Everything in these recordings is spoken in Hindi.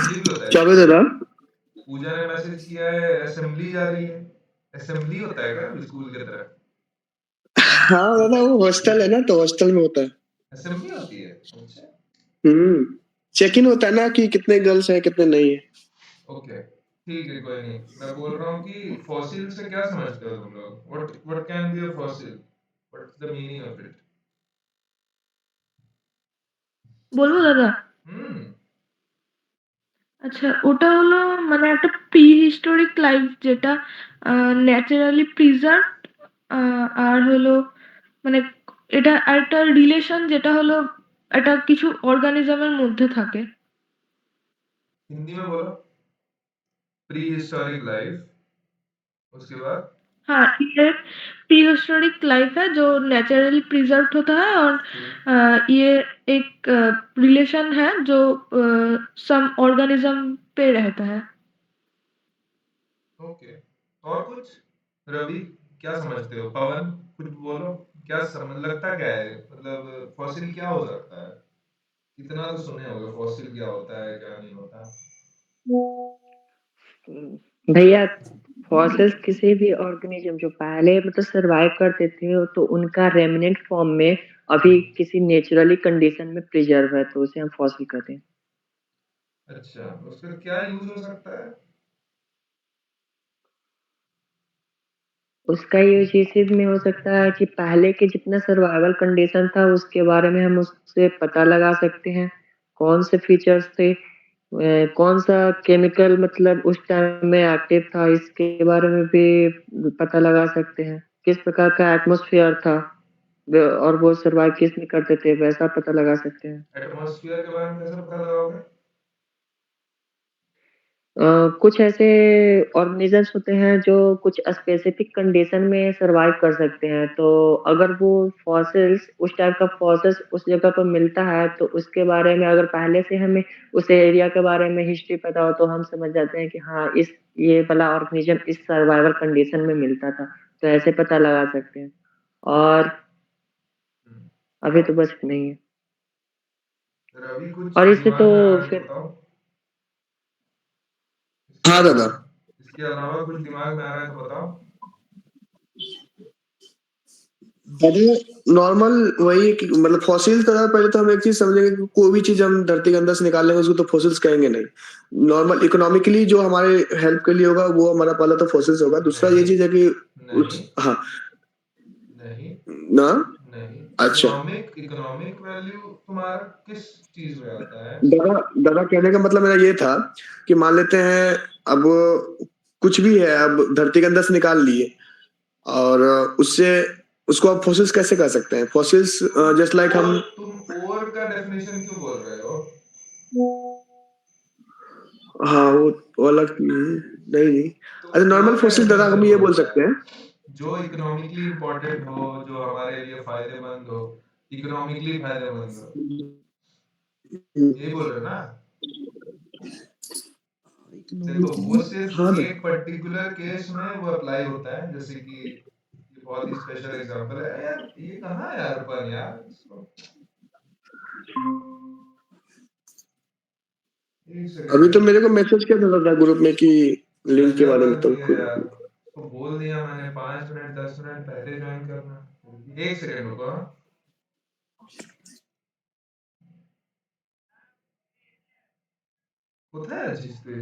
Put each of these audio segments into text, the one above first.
असेंबली भी होता है क्या क्या? बोल रहा? पूजा ने मैसेज किया है असेंबली जा रही है। असेंबली होता है क्या स्कूल की तरह? हाँ दादा, वो हॉस्टल है ना, तो हॉस्टल में होता है। असेंबली होती है? अच्छा। हम्म। चेक इन होता है ना कि कितने गर्ल्स हैं कितने नहीं है। ओके, ठीक है, कोई नहीं। मैं बोल रहा हूँ कि फॉसिल से क्या समझते हो तुम लोग? What can be a fossil? What's the meaning of it? বলবো দাদা? হুম। আচ্ছা, ওটা হলো মানে একটা প্রিহিস্টোরিক লাইফ যেটা ন্যাচারালি প্রিজার্ভড, আর হলো মানে এটা আরেকটা রিলেশন যেটা হলো একটা কিছু অর্গানিজমের মধ্যে থাকে। हिंदी में बोलो। प्री हिस्टोरिक लाइफ, उसके बाद? हाँ, ये प्रीहिस्टोरिक लाइफ है जो नेचुरली प्रिजर्व्ड होता है, और ठीक। ये एक रिलेशन है जो सम ऑर्गेनिज्म पे रहता है। ओके, और कुछ? रवि, क्या समझते हो? पवन, कुछ बोलो। क्या समझ लगता क्या है, मतलब फॉसिल क्या हो सकता है? इतना तो सुने होगे फॉसिल क्या होता है क्या नहीं होता। भैया, फॉसिल्स किसी भी ऑर्गेनिज्म जो पहले मतलब सरवाइव करते थे तो उनका रेमिनेंट फॉर्म में अभी किसी नेचुरली कंडीशन में प्रिजर्व है, तो उसे हम फॉसिल कहते हैं। अच्छा, उसका क्या यूज हो सकता है? उसका यूज इसी में हो सकता है कि पहले के जितना सर्वाइवल कंडीशन था उसके बारे में हम उससे पता लगा सकते हैं, कौन से फीचर्स थे, कौन सा केमिकल मतलब उस टाइम में एक्टिव था, इसके बारे में भी पता लगा सकते हैं, किस प्रकार का एटमॉस्फेयर था और वो सर्वाइव किस में करते थे वैसा पता लगा सकते हैं। एटमॉस्फेयर के बारे में कैसे पता लगाओगे? कुछ ऐसे ऑर्गेनिजम्स होते हैं जो कुछ स्पेसिफिक कंडीशन में सरवाइव कर सकते हैं, तो अगर वो फॉसिल्स उस टाइप का फॉसिल्स उस जगह पर मिलता है तो उसके बारे में अगर पहले से हमें उस एरिया के बारे में हिस्ट्री पता हो तो हम समझ जाते हैं कि हाँ इस ये वाला ऑर्गेनिज्म इस सर्वाइवल कंडीशन में मिलता था, तो ऐसे पता लगा सकते हैं। और अभी तो और बस इतना ही है। रवि, कुछ और इससे तो दिमाग में आ रहा है तो फिर बताओ। इसके हाँ दादा। अलावा, इसके अलावा कुछ दिमाग में आ रहा है तो बताओ। दादा नॉर्मल वही है कि मतलब फॉसिल्स दादा, पहले तो हम एक चीज समझेंगे कि कोई भी चीज हम धरती के अंदर से निकाल लेंगे उसको तो फॉसिल्स कहेंगे नहीं। नॉर्मल इकोनॉमिकली जो हमारे हेल्प के लिए होगा वो हमारा पहला तो फॉसिल्स होगा। दूसरा ये नहीं, चीज है कि नहीं, उस हाँ नहीं, ना। नहीं। अच्छा इकोनॉमिक वैल्यू तुम्हारा किस चीज में आता है? दादा, दादा कहने का मतलब मेरा ये था कि मान लेते हैं अब कुछ भी है, अब धरती के अंदर से निकाल लिए और उससे उसको आप फॉसिल्स कैसे कर सकते हैं? फॉसिल्स तुम जस्ट लाइक हम ओर का डेफिनेशन क्यों बोल रहे हो? हाँ वो अलग चीज़ है। नहीं नहीं। तो अच्छा नॉर्मल ओर का फॉसिल दादा हम डेफिनेशन ये कौन बोल सा सकते है? हैं। जो इकोनॉमिकली इम्पोर्टेंट हो, जो हमारे लिए फायदेमंद हो, इकोनॉमिकली फायदेमंद हो, यही बोल रहे हो ना? देखो, वो सिर्फ हाँ दादा। एक पर्टिकुलर केस में वो अप्लाई होता है, जैसे कि ये बहुत ही स्पेशल एग्जांपल है यार। ये कहाँ है यार अपन यार इसको? एक अभी सेकंड तो है। मेरे को मैसेज किया था दादा ग्रुप में कि लिंक के गजब बारे में तो आदमी है यार, उसको बोल दिया मैंने 5 मिनट 10 मिनट पहले ज्वाइन करना। एक सेकंड रुको, हाँ। কোথায় আছিস তুই?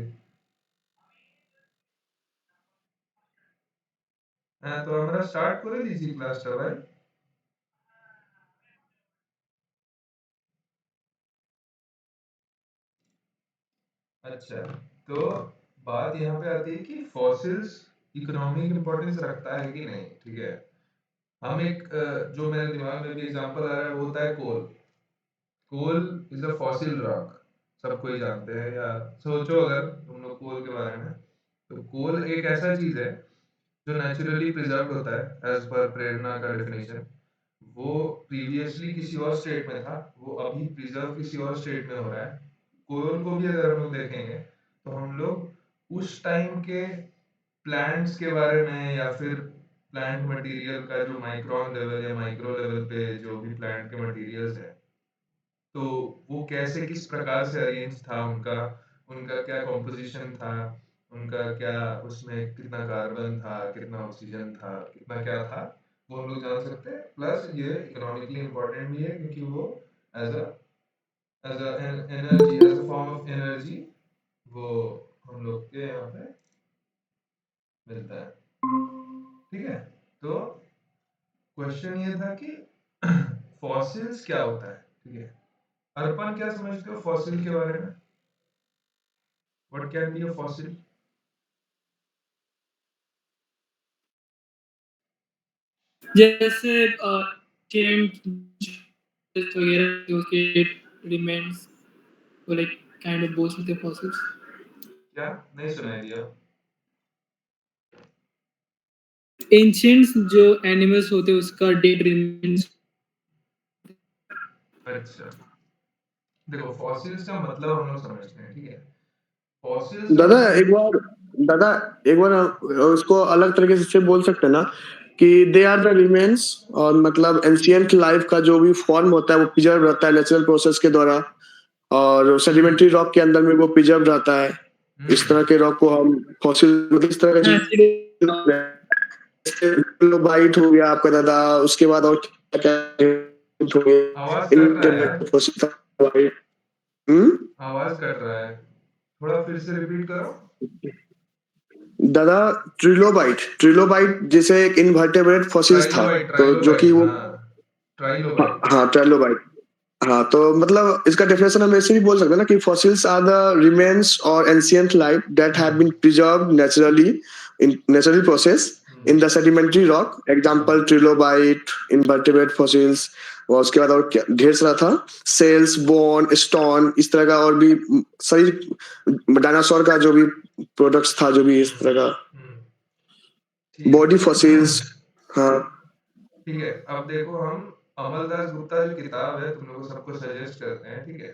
হ্যাঁ, তো আমরা স্টার্ট করে দিয়েছি ক্লাসটা ভাই। अच्छा, तो बात यहाँ पे आती है कि फॉसिल्स इकोनॉमिक इंपॉर्टेंस रखता है कि नहीं, ठीक है? हम एक जो मेरे दिमाग में भी एग्जांपल आ रहा है वो होता है coal. Coal is a fossil rock, सब कोई जानते हैं। या सोचो अगर तुम लोग कोल के बारे में, तो कोल एक ऐसा चीज है जो नेचुरली प्रिजर्व्ड होता है एज पर प्रेरणा का डेफिनेशन। वो प्रीवियसली किसी और स्टेट में था, वो अभी प्रिजर्व किसी और स्टेट में हो रहा है। कोयल को भी अगर हम लोग देखेंगे तो हम लोग उस टाइम के प्लांट्स के बारे में, या फिर प्लांट मटेरियल का जो माइक्रोन लेवल या माइक्रो लेवल पे जो भी प्लांट के मटेरियल्स है, तो वो कैसे किस प्रकार से अरेंज था उनका, उनका क्या कॉम्पोजिशन था, उनका क्या उसमें कितना कार्बन था, कितना ऑक्सीजन था, कितना क्या था, वो हम लोग जान सकते हैं। प्लस ये इकोनॉमिकली इम्पोर्टेंट भी है क्योंकि वो as a energy, as a form of energy वो हम लोग के यहाँ पे मिलता है। ठीक है, तो क्वेश्चन ये था कि फॉसिल्स क्या होता है। ठीक है, अर्पण क्या समझते हो फॉसिल के बारे में? What can be a fossil? जैसे टेंट वगैरह जो के रिमेन्स वो लाइक काइंड ऑफ बोल सकते हैं फॉसिल्स। क्या नहीं सुनाई दिया? एंशिएंट्स जो एनिमल्स होते हैं उसका डेड रिमेन्स। अच्छा, देखो फॉसिल्स का मतलब हम लोग समझते हैं। ठीक है, फॉसिल्स का दादा मतलब एक बार दादा एक बार उसको अलग तरीके से बोल सकते हैं ना कि दे आर द रिमेन्स, और मतलब एंशिएंट लाइफ का जो भी फॉर्म होता है वो प्रिजर्व रहता है नेचुरल प्रोसेस के द्वारा, और सेडिमेंट्री रॉक के अंदर में वो प्रिजर्व रहता है। इस तरह के रॉक को हम फॉसिल, मतलब इस तरह का हाँ चीज, बाइट हो गया आपका दादा, उसके बाद और क्या हो गया, आवाज कट रहा है यार, फॉसिल। आवाज कट रहा है, थोड़ा फिर से रिपीट करो। दादा ट्रिलोबाइट जैसे एक इनवर्टेब्रेट फॉसिल्स था, ट्राइलोबाइट, तो जो कि ट्राइलोबाइट, वो, हाँ ट्राइलोबाइट। हाँ ट्राइलोबाइट। हाँ, तो मतलब इसका डेफिनेशन हम ऐसे भी बोल सकते हैं ना कि फॉसिल्स आर द रिमेन्स और ancient life that have been preserved naturally in natural process in the sedimentary rock, example trilobite, invertebrate fossils, और उसके बाद और क्या ढेर सारा था, सेल्स, बोन, स्टोन, इस तरह का और भी सही डायनासोर का जो भी प्रोडक्ट्स था, जो भी इस तरह का ठीक बॉडी है। फॉसिल्स। हाँ ठीक है, अब देखो हम अमलदास गुप्ता जो किताब है तुम लोग को सबको सजेस्ट करते हैं। ठीक है,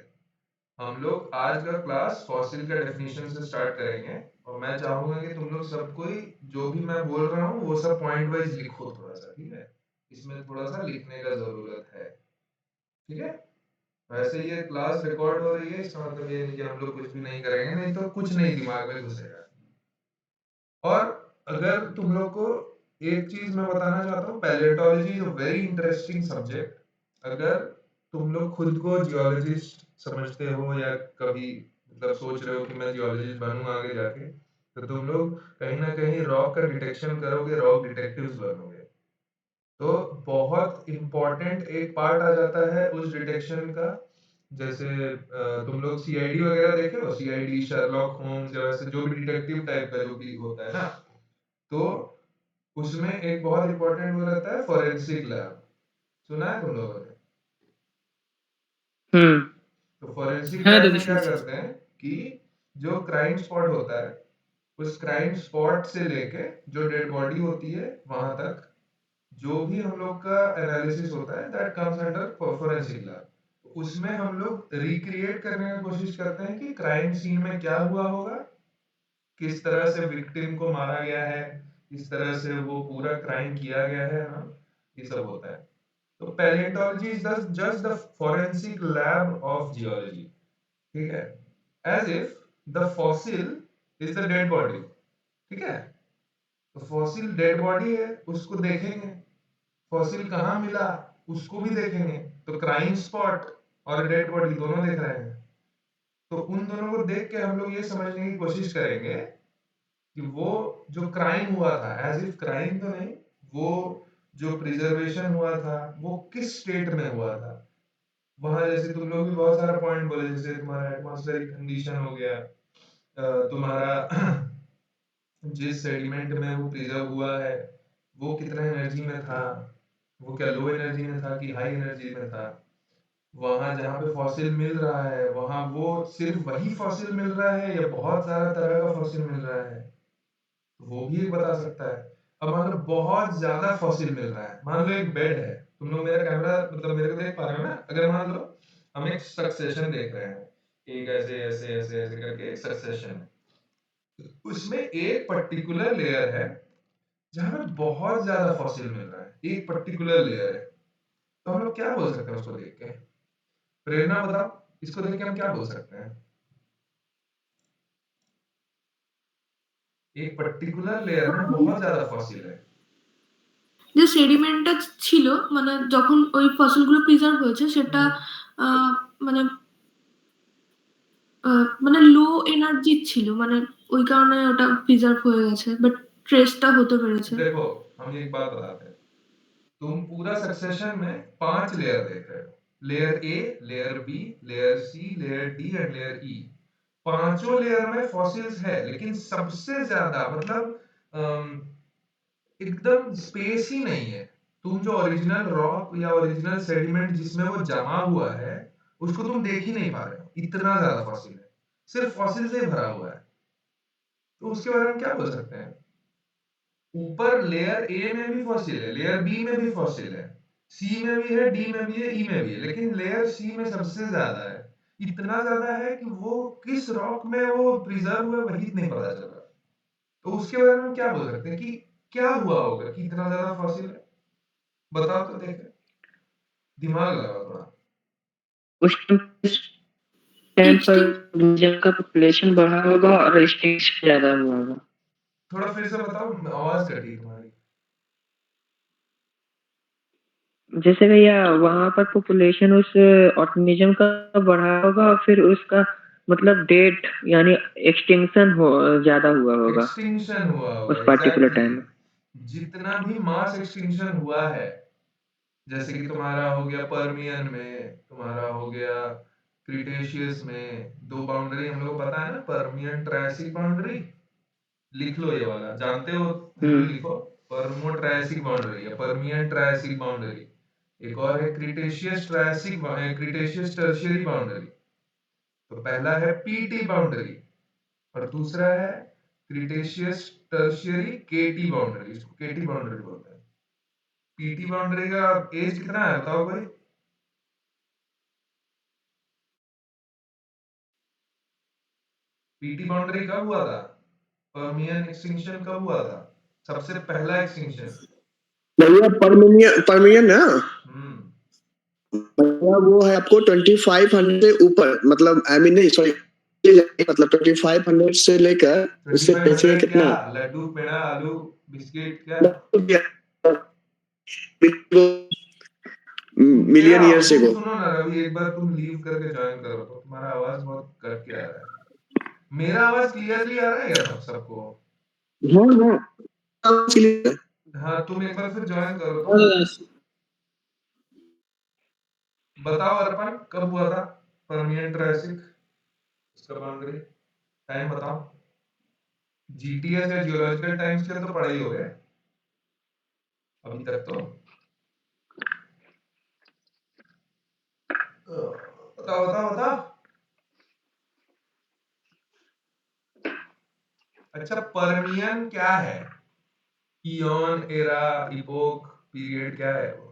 हम लोग आज का क्लास फॉसिल का डेफिनेशन से स्टार्ट करेंगे, और मैं चाहूंगा कि तुम लोग सब कोई जो भी मैं बोल रहा हूँ वो सब पॉइंट वाइज लिखो थोड़ा सा। ठीक है, इसमें थोड़ा सा लिखने का जरूरत है। ठीक है, वैसे ये क्लास रिकॉर्ड हो रही है, इसका मतलब ये नहीं कि हम लोग कुछ भी नहीं करेंगे, नहीं तो कुछ नहीं दिमाग में घुसेगा। और अगर तुम लोग को एक चीज मैं बताना चाहता हूँ, palaeontology is a very interesting subject. अगर तुम लोग खुद को जियोलॉजिस्ट समझते हो या कभी मतलब सोच रहे हो कि मैं जियोलॉजिस्ट बनूंगा आगे जाके, तो तुम लोग कहीं ना कहीं रॉक का डिटेक्शन करोगे, रॉक डिटेक्टिव्स बनोगे। तो बहुत इंपॉर्टेंट एक पार्ट आ जाता है उस डिटेक्शन का। जैसे तुम लोग सीआईडी वगैरह देखे हो, सीआईडी, शर्लॉक होम्स, या वैसे जो भी डिटेक्टिव टाइप का जो भी होता है ना, तो उसमें एक बहुत इंपॉर्टेंट वो रहता है फॉरेंसिक लैब। सुना है तुम लोगों ने? हम्म तो फॉरेंसिक हाँ लैब दादा में क्या सुन। करते हैं कि जो क्राइम स्पॉट होता है, उस क्राइम स्पॉट से लेके जो डेड बॉडी होती है वहां तक जो भी हम लोग का एनालिसिस होता है, that comes under forensic lab. उसमें हम लोग रिक्रिएट करने की कोशिश करते हैं कि क्राइम सीन में क्या हुआ होगा, किस तरह से विक्टिम को मारा गया है, किस तरह से वो पूरा क्राइम किया गया है ना, ये सब होता है। तो palaeontology is just the forensic lab of geology. ठीक है, as if the fossil is the dead body. ठीक है, तो फॉसिल डेड बॉडी है, उसको देखेंगे, फॉसिल कहाँ मिला उसको भी देखेंगे। तो क्राइम स्पॉट और डेड बॉडी दोनों देख रहे हैं, तो उन दोनों को देख के हम लोग ये समझने की कोशिश करेंगे कि वो जो क्राइम हुआ था, एज इफ क्राइम तो नहीं, वो जो प्रिजर्वेशन हुआ था वो किस स्टेट में हुआ था वहां। जैसे तुम लोग भी बहुत सारा पॉइंट बोले, जैसे तुम्हारा एटमॉस्फेरिक कंडीशन हो गया, तुम्हारा जिस सेडिमेंट में वो प्रिजर्व हुआ है वो कितना एनर्जी में था, वो क्या लो एनर्जी में था कि हाई एनर्जी में था, वहां जहाँ पे फॉसिल मिल रहा है वहां वो सिर्फ वही फॉसिल मिल रहा है या बहुत सारा तरह का फॉसिल मिल रहा है, वो भी एक बता सकता है। अब मान लो बहुत ज्यादा फॉसिल मिल रहा है, मान लो एक बेड है, तुम लोग मेरा कैमरा मतलब मेरे को देख पा रहे हो ना, अगर मान लो हम एक सक्सेशन देख रहे हैं, एक ऐसे ऐसे ऐसे ऐसे करके एक सक्सेशन है, उसमें एक पर्टिकुलर लेयर है जहां पे बहुत ज्यादा फॉसिल मिल रहा है, एक पर्टिकुलर लेयर है, तो हम लोग क्या बोल सकते हैं उसको देख के? प्रेरणा बताओ, इसको देख के हम क्या बोल सकते हैं? एक पर्टिकुलर लेयर में बहुत ज़्यादा फॉसिल है। যে সেডিমেন্টটা ছিল মানে যখন ওই ফসিলগুলো প্রিজার্ভ হয়েছে সেটা মানে মানে লো এনার্জি ছিল মানে ওই কারণে ওটা প্রিজার্ভ হয়ে গেছে বাট ট্রেসটা হতে পেরেছে। देखो, हम एक बात बताते हैं। तुम पूरा सक्सेशन में 5 लेयर देख रहे हो। Layer A, layer B, layer C, layer D and layer E. पांचों लेयर में फॉसिल्स है, लेकिन सबसे ज्यादा मतलब अम, एकदम स्पेस ही नहीं है। तुम जो ओरिजिनल रॉक या ओरिजिनल सेडिमेंट जिसमें वो जमा हुआ है, उसको तुम देख ही नहीं पा रहे हो, इतना ज्यादा फॉसिल है। सिर्फ फॉसिल से ही भरा हुआ है। तो उसके बारे में क्या बोल सकते हैं? ऊपर लेयर ए में भी फॉसिल है, लेयर बी में भी फॉसिल है, सी में भी है, डी में भी है, ई में भी है, लेकिन लेयर सी में सबसे ज्यादा है। इतना ज्यादा है कि वो किस रॉक में वो प्रिजर्व हुआ वही नहीं पता चल रहा। तो उसके बारे में क्या बोल सकते हैं कि क्या हुआ होगा कि इतना ज्यादा फॉसिल है? बताओ तो देखें, दिमाग लगाओ थोड़ा। उस टाइम पर एक्सटिंक्ट जब का पॉपुलेशन बढ़ा होगा और एक्सटिंक्शन ज्यादा हुआ होगा। थोड़ा फिर से बताओ, आवाज कटी तुम्हारी। जैसे भैया वहां पर पॉपुलेशन उस ऑर्गेनिज्म का बढ़ा होगा और फिर उसका मतलब डेट यानी एक्सटिंक्शन हो ज्यादा हुआ होगा एक्सटिंक्शन हुआ होगा, उस पर्टिकुलर एग्जैक्टली। टाइम में। जितना भी मास एक्सटिंक्शन हुआ है, जैसे कि तुम्हारा हो गया पर्मियन में, तुम्हारा हो गया क्रिटेशियस में। दो बाउंड्री हम लोग पता है ना, पर्मियन ट्रायसिक बाउंड्री। लिख लो ये वाला, जानते हो तो भी हम्म। लिखो। पर्मो ट्रायसिक बाउंड्री या पर्मियन ट्रायसिक बाउंड्री। एक और है Cretaceous Triassic, Cretaceous tertiary boundary. तो पहला है पीटी बाउंड्री और दूसरा है क्रिटेशियस टर्शियरी केटी बाउंड्री। इसको केटी बाउंड्री बोलते हैं। पीटी बाउंड्री का एज कितना है बताओ भाई? पीटी बाउंड्री कब हुआ था? पर्मियन एक्सटिंक्शन कब हुआ था? सबसे पहला एक्सटिंक्शन। भैया परमियन ना हम्म। भैया वो है आपको 2500 से ऊपर, मतलब आई मीन नहीं सॉरी, मतलब 2500 से लेकर उससे पीछे 2500 क्या? कितना लड्डू, पेड़ा, आलू, बिस्किट क्या? तुम क्या मिलियन हो? ईयर्स तुम एगो। सुनो ना रवि, एक बार तुम लीव करके ज्वाइन करो तो तुम्हारा आवाज बहुत कट के आ रहा है। मेरा आवाज क्लियरली आ रहा है क्या सबको? हाँ हाँ इसलिए हाँ, तुम एक बार फिर ज्वाइन करो तो। बताओ अर्पण, कब हुआ था परमियन ट्रायसिक? उसका बाउंड्री टाइम बताओ। जीटीएस या जियोलॉजिकल टाइम्स के तो पढ़े ही हो गए अभी तक तो। बताओ बताओ बताओ। अच्छा, परमियन क्या है? इयॉन, एरा, इपोक, पीरियड क्या है वो?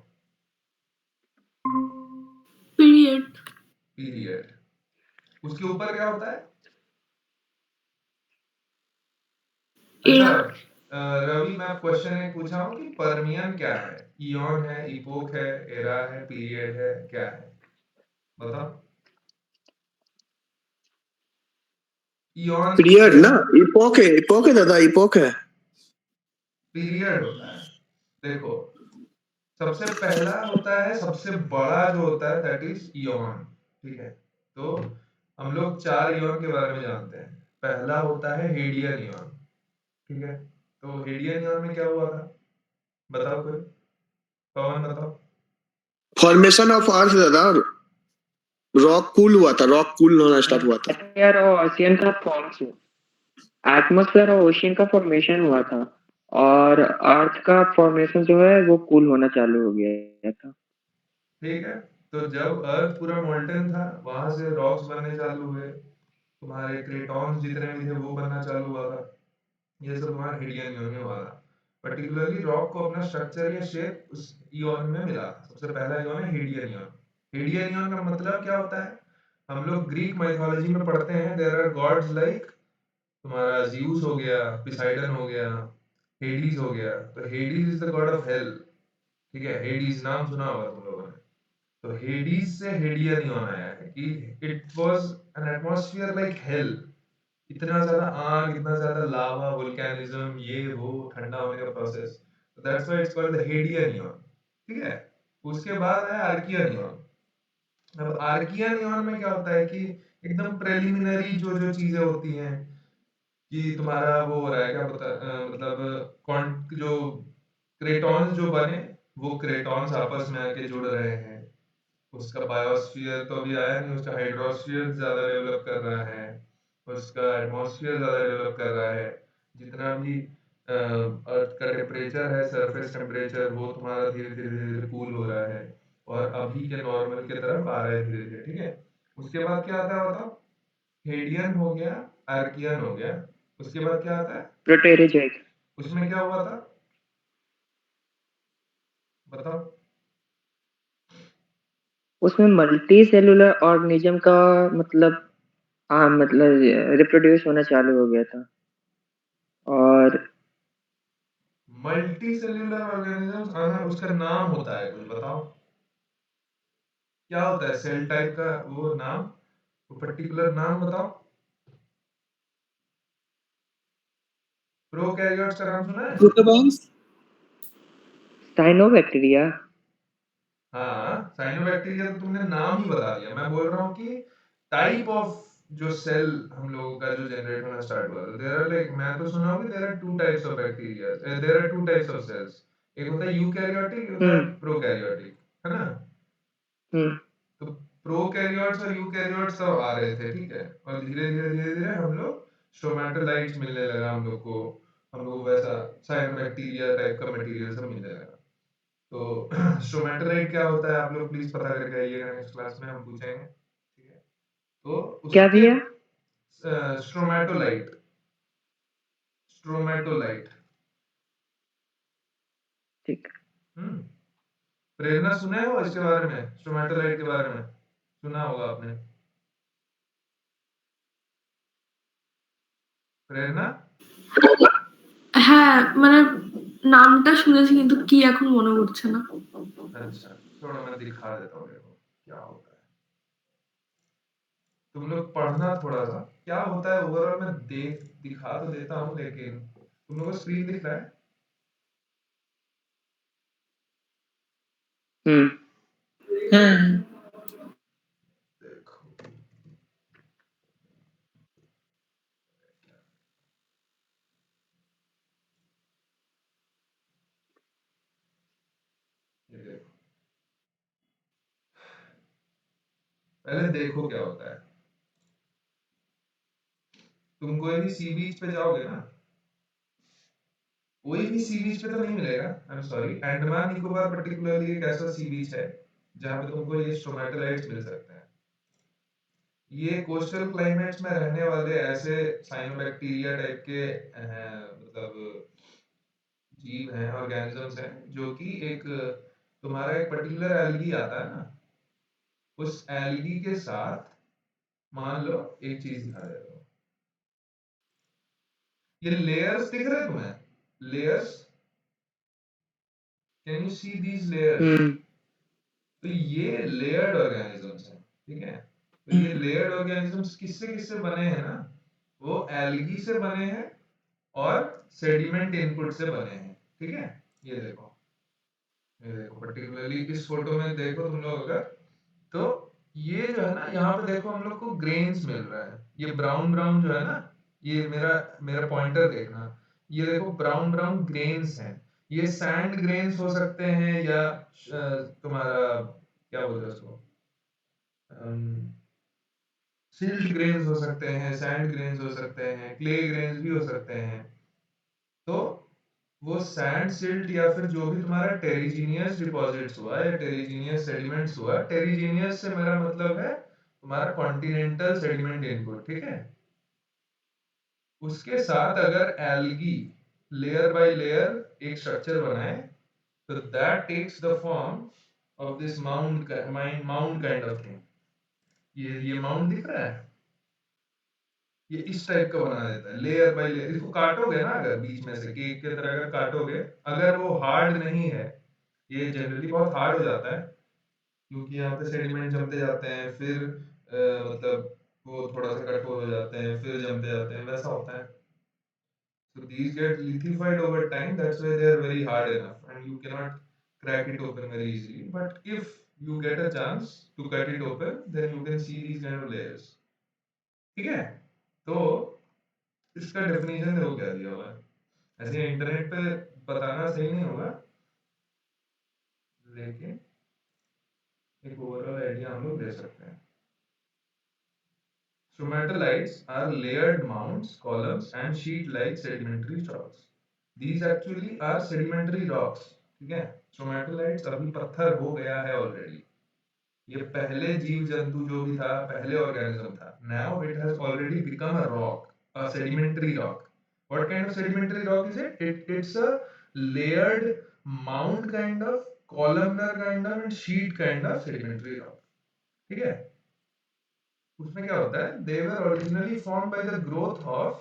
Period period. उसके ऊपर क्या होता है? अच्छा, এরা रवि मैं क्वेश्चन एक पूछा हूँ कि परमियन क्या है? इयॉन है, इपोक है, एरा है, पीरियड है, क्या है? बताओ। इयॉन पीरियड क्या ना, है? इपोक है दादा, इपोक है। पीरियड होता है। देखो, सबसे पहला होता है, सबसे बड़ा जो होता है दैट इज इयॉन। ठीक है, तो हम लोग 4 इयॉन के बारे में जानते हैं। पहला होता है हेडियन इयॉन। ठीक है, तो हेडियन इयॉन में क्या हुआ था? बताओ कोई, पवन बताओ। फॉर्मेशन ऑफ अर्थ दादा, रॉक कूल हुआ था, रॉक कूल होना स्टार्ट हुआ था। एटमॉस्फेयर और ओशियन का एटमॉस्फेयर और ओशियन का फॉर्मेशन हुआ था और अर्थ का फॉर्मेशन जो है वो कूल होना चालू हो गया था। ठीक है, तो जब अर्थ पूरा मोल्टन था, वहां से रॉक्स बनने चालू हुए, तुम्हारे क्रेटॉन्स जितने भी थे वो बनना चालू हुआ था। ये सब तुम्हारा हेडियन इयॉन में हुआ था। पर्टिकुलरली रॉक को अपना स्ट्रक्चर या शेप उस इयॉन में मिला था। सबसे पहला इयॉन है हेडियन इयॉन। हेडियन इयॉन का मतलब क्या होता है? हम लोग ग्रीक माइथोलॉजी में पढ़ते हैं, देयर आर गॉड्स लाइक तुम्हारा ज़्यूस हो गया, पोसेइडन हो गया, हेडीज हो गया। तो Hades is the God of hell. ठीक है, हेडीज नाम सुना होगा तुम लोगों ने। तो हेडीज से हेडियन इयॉन आया है कि it was an atmosphere like hell. इतना ज़्यादा आग, इतना ज़्यादा लावा, वोल्केनिज़्म, ये वो, ठंडा होने का प्रोसेस। तो that's why it's called the Hadean eon, ठीक है? उसके बाद है आर्किया नियॉन। अब आर्किया नियॉन में क्या होता है कि एकदम प्रिलिमिनरी जो-जो चीज़ें होती हैं कि तुम्हारा वो हो रहा है, क्या मतलब जो क्रेटॉन्स जो बने, वो क्रेटॉन्स आपस में आके जुड़ रहे हैं। उसका बायोस्फीयर तो अभी आया नहीं, उसका हाइड्रोस्फीयर ज़्यादा डेवलप कर रहा है, उसका एटमॉस्फेयर ज़्यादा डेवलप कर रहा है। जितना भी अर्थ का टेम्परेचर है, सरफेस टेम्परेचर, वो तुम्हारा धीरे-धीरे कूल हो रहा है और अभी के नॉर्मल की तरफ आ रहा है धीरे-धीरे, ठीक है? उसके बाद क्या आता है बताओ? हेडियन हो गया, आर्कियन हो गया, उसके बाद क्या आता है? प्रोटेरोजोइक। उसमें क्या हुआ था? बताओ? उसमें मल्टी सेलुलर ऑर्गेनिज्म का मतलब मतलब रिप्रोड्यूस होना चालू हो गया था। और मल्टी सेल्युलर ऑर्गेनिज्म, उसका नाम होता है कुछ, बताओ? क्या होता है सेल टाइप का वो नाम? वो पर्टिकुलर नाम बताओ? प्रोकैरियोट्स का नाम सुना है? प्रोटोबॉन्स। साइनोबैक्टीरिया। हाँ, साइनोबैक्टीरिया तो तुमने नाम ही बता दिया। मैं बोल रहा हूँ कि टाइप ऑफ जो सेल हम लोगों का जो जनरेट होना स्टार्ट हुआ था, देयर आर लाइक, मैं तो सुना हूँ कि there are two types of bacteria, there are two types of cells. एक होता है यूकैरियोटिक, एक होता है हम्म। प्रोकैरियोटिक, है ना? हम्म। तो प्रोकैरियोट्स और यूकैरियोट्स सब आ रहे थे, ठीक है? और धीरे-धीरे हम लोग स्ट्रोमैटोलाइट्स मिलने लगा हम लोग को। हम लोग वैसा साइनोबैक्टीरिया टाइप का मटेरियल सब मिलने लगा। तो स्ट्रोमैटोलाइट क्या होता है, आप लोग प्लीज पता करके आइएगा, नेक्स्ट क्लास में हम पूछेंगे, ठीक है? तो क्या उसके भैया? स्ट्रोमैटोलाइट, स्ट्रोमैटोलाइट। ठीक। हम्म। प्रेरणा सुने हो इसके बारे में, स्ट्रोमैटोलाइट के बारे में सुना होगा आपने? প্রেরণা? হ্যাঁ, মানে নামটা শুনেছি কিন্তু কি এখন মনে পড়ছে না। अच्छा, छोड़ो मैं दिखा देता हूँ देखो क्या होता है। तुम लोग पढ़ना थोड़ा सा क्या होता है ओवरऑल, मैं देख दिखा तो देता हूँ, लेकिन तुम लोगों को स्क्रीन दिख रहा है? हम्म। हाँ। देखो ये देखो, पहले देखो क्या होता है। तुम कोई भी सी बीच पे जाओगे ना, कोई भी सी बीच पे तो नहीं मिलेगा, I am sorry, Andaman Nicobar particularly एक ऐसा सी बीच है जहाँ पे तुमको ये स्ट्रोमैटोलाइट्स मिल सकते हैं। ये कोस्टल क्लाइमेट्स में रहने वाले ऐसे साइनोबैक्टीरिया टाइप के मतलब जीव हैं, ऑर्गेनिजम्स हैं, जो कि एक तुम्हारा एक पर्टिकुलर एल्गी आता है ना, उस एल्गी के साथ, मान लो एक चीज दिखा देता हूँ, ये लेयर्स दिख रहे हैं तुम्हें? Layers, can you see these layers? Hmm. तो ये लेयर्ड ऑर्गेनिजम्स हैं, ठीक है? तो ये लेयर्ड ऑर्गेनिजम्स किससे किससे बने हैं ना, वो एल्गी से बने हैं और सेडिमेंट इनपुट से बने हैं, ठीक है? ये देखो, ये देखो पर्टिकुलरली इस फोटो में देखो तुम लोग अगर, तो ये जो है ना, यहाँ पे देखो हम लोग को ग्रेन्स मिल रहा है, ये ब्राउन ब्राउन जो है ना, ये मेरा मेरा पॉइंटर देखना, ये देखो ब्राउन ब्राउन ग्रेन्स हैं। ये सैंड ग्रेन्स हो सकते हैं या तुम्हारा क्या बोलते हैं उसको, सिल्ट ग्रेन्स हो सकते हैं, सैंड ग्रेन्स हो सकते हैं, क्ले ग्रेन्स भी हो सकते हैं। तो वो सैंड सिल्ट या फिर जो भी तुम्हारा टेरिजीनियस डिपॉजिट्स हुआ या टेरिजीनियस सेडिमेंट्स हुआ, टेरिजीनियस से मेरा मतलब है तुम्हारा कॉन्टिनेंटल सेडिमेंट इनपुट, ठीक है? उसके साथ अगर एल्गी लेयर बाय लेयर एक स्ट्रक्चर बनाए, तो that takes the form of this mound kind of thing. ये माउंड दिख रहा है, ये इस टाइप का बना देता है लेयर बाय लेयर। इसको काटोगे ना, अगर बीच में से केक की तरह अगर काटोगे, अगर वो हार्ड नहीं है, ये जनरली बहुत हार्ड हो जाता है क्योंकि यहाँ पे सेडिमेंट जमते जाते हैं, फिर मतलब वो थोड़ा-सा कठोर हो जाते हैं, फिर जमते जाते हैं, वैसा होता है। So these get lithified over time, that's why they are very hard enough and you cannot crack it open very easily. But if you get a chance to cut it open, then you can see these kind of layers. ठीक है? तो इसका डेफिनेशन देखो क्या दिया हुआ है। ऐसे इंटरनेट पे बताना सही नहीं होगा, लेकिन एक ओवरऑल आइडिया हम लोग दे सकते हैं। Stromatolites are layered mounds, columns, and sheet-like sedimentary rocks. These actually are sedimentary rocks. ठीक है? Stromatolites अभी पत्थर हो गया है already. ये पहले जीव जंतु जो भी था, पहले organism था. Now it has already become a rock, a sedimentary rock. What kind of sedimentary rock is it? It's a layered mound kind of, columnar kind of, and sheet kind of sedimentary rock. ठीक है? उसमें क्या होता है, they were originally formed by the growth of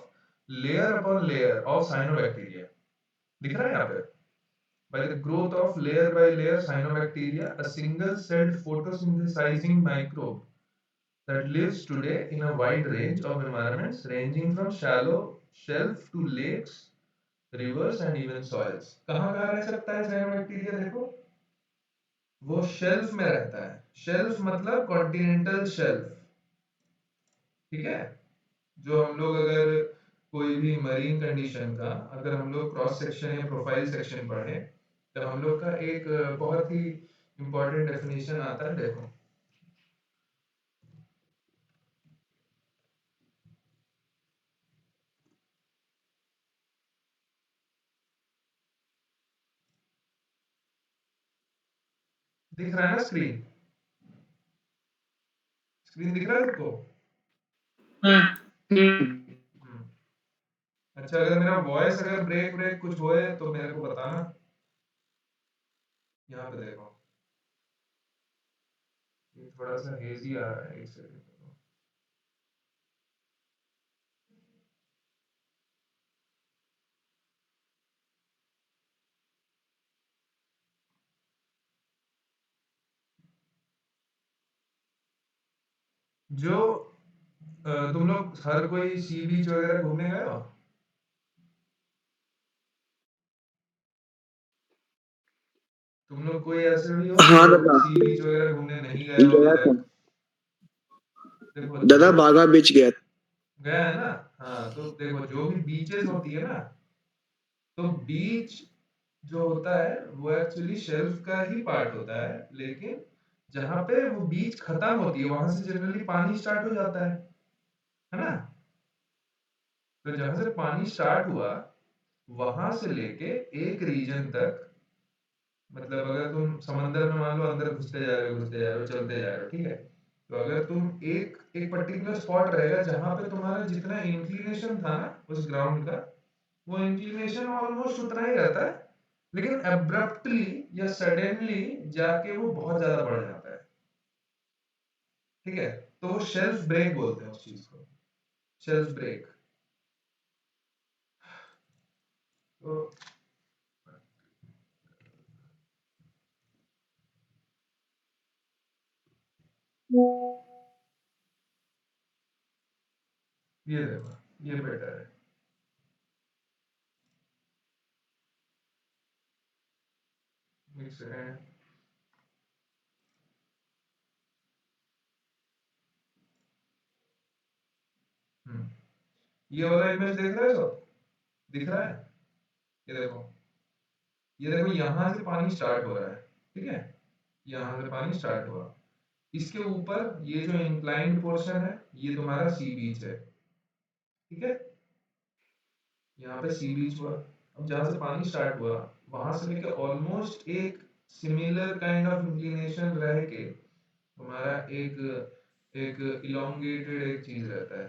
layer upon layer of cyanobacteria. दिख रहा है यहाँ पे, by the growth of layer by layer cyanobacteria, a single celled photosynthesizing microbe that lives today in a wide range of environments ranging from shallow shelf to lakes, rivers and even soils. कहाँ कहाँ रह सकता है cyanobacteria? देखो, वो शेल्फ में रहता है. शेल्फ मतलब कॉन्टिनेंटल शेल्फ. ठीक है? जो हम लोग अगर कोई भी मरीन कंडीशन का अगर हम लोग क्रॉस सेक्शन या प्रोफाइल सेक्शन पढ़े, तो हम लोग का एक बहुत ही इंपॉर्टेंट डेफिनेशन आता है. देखो, दिख रहा है ना स्क्रीन? स्क्रीन दिख रहा है तुमको? हाँ हम्म. अच्छा, अगर मेरा वॉइस अगर ब्रेक ब्रेक कुछ होए तो मेरे को बताना. यहाँ पे देखो, ये थोड़ा सा हेजी आ रहा है. एक सेकंड. जो तुम लोग हर कोई सी बीच वगैरह घूमने गए हो? तुम लोग कोई ऐसे भी हो हाँ जो दादा, सी बीच वगैरह घूमने नहीं गए हो अभी गया था तक? देखो, दादा, जो बागा बीच गया था। गया है ना, हाँ, तो देखो जो भी बीचेस होती है ना, तो बीच जो होता है वो एक्चुअली शेल्फ का ही पार्ट होता है, लेकिन जहाँ पे वो बीच खत्म होती है वहां से जनरली पानी स्टार्ट हो जाता है ना? तो जहां से पानी स्टार्ट हुआ वहां से लेके एक रीजन तक, मतलब अगर तुम समंदर में मान लो अंदर घुसते जा रहे हो, चलते जा रहे हो, ठीक है? तो अगर तुम एक एक पर्टिकुलर स्पॉट रहेगा जहां पे तुम्हारा जितना इंक्लिनेशन था ना उस ग्राउंड का, वो इंक्लिनेशन ऑलमोस्ट उतना ही रहता है, लेकिन अब्रप्टली या सडनली जाके वो बहुत ज्यादा बढ़ जाता है. ठीक है? तो वो शेल्फ ब्रेक बोलते हैं उस चीज को, शेल्फ ब्रेक. तो ये देखो, ये बेटर है. एक सेकंड. हम्म. ये वाला इमेज देख रहे हो? दिख रहा है? ये देखो, ये देखो, यहाँ से पानी स्टार्ट हो रहा है. ठीक है? यहाँ से पानी स्टार्ट हुआ, इसके ऊपर ये जो इंक्लाइंड पोर्शन है ये तुम्हारा सी बीच है. ठीक है? यहाँ पे सी बीच हुआ. अब जहाँ से पानी स्टार्ट हुआ वहां से लेके ऑलमोस्ट एक सिमिलर काइंड ऑफ इंक्लिनेशन रह के तुम्हारा एक एक इलोंगेटेड एक चीज रहता है,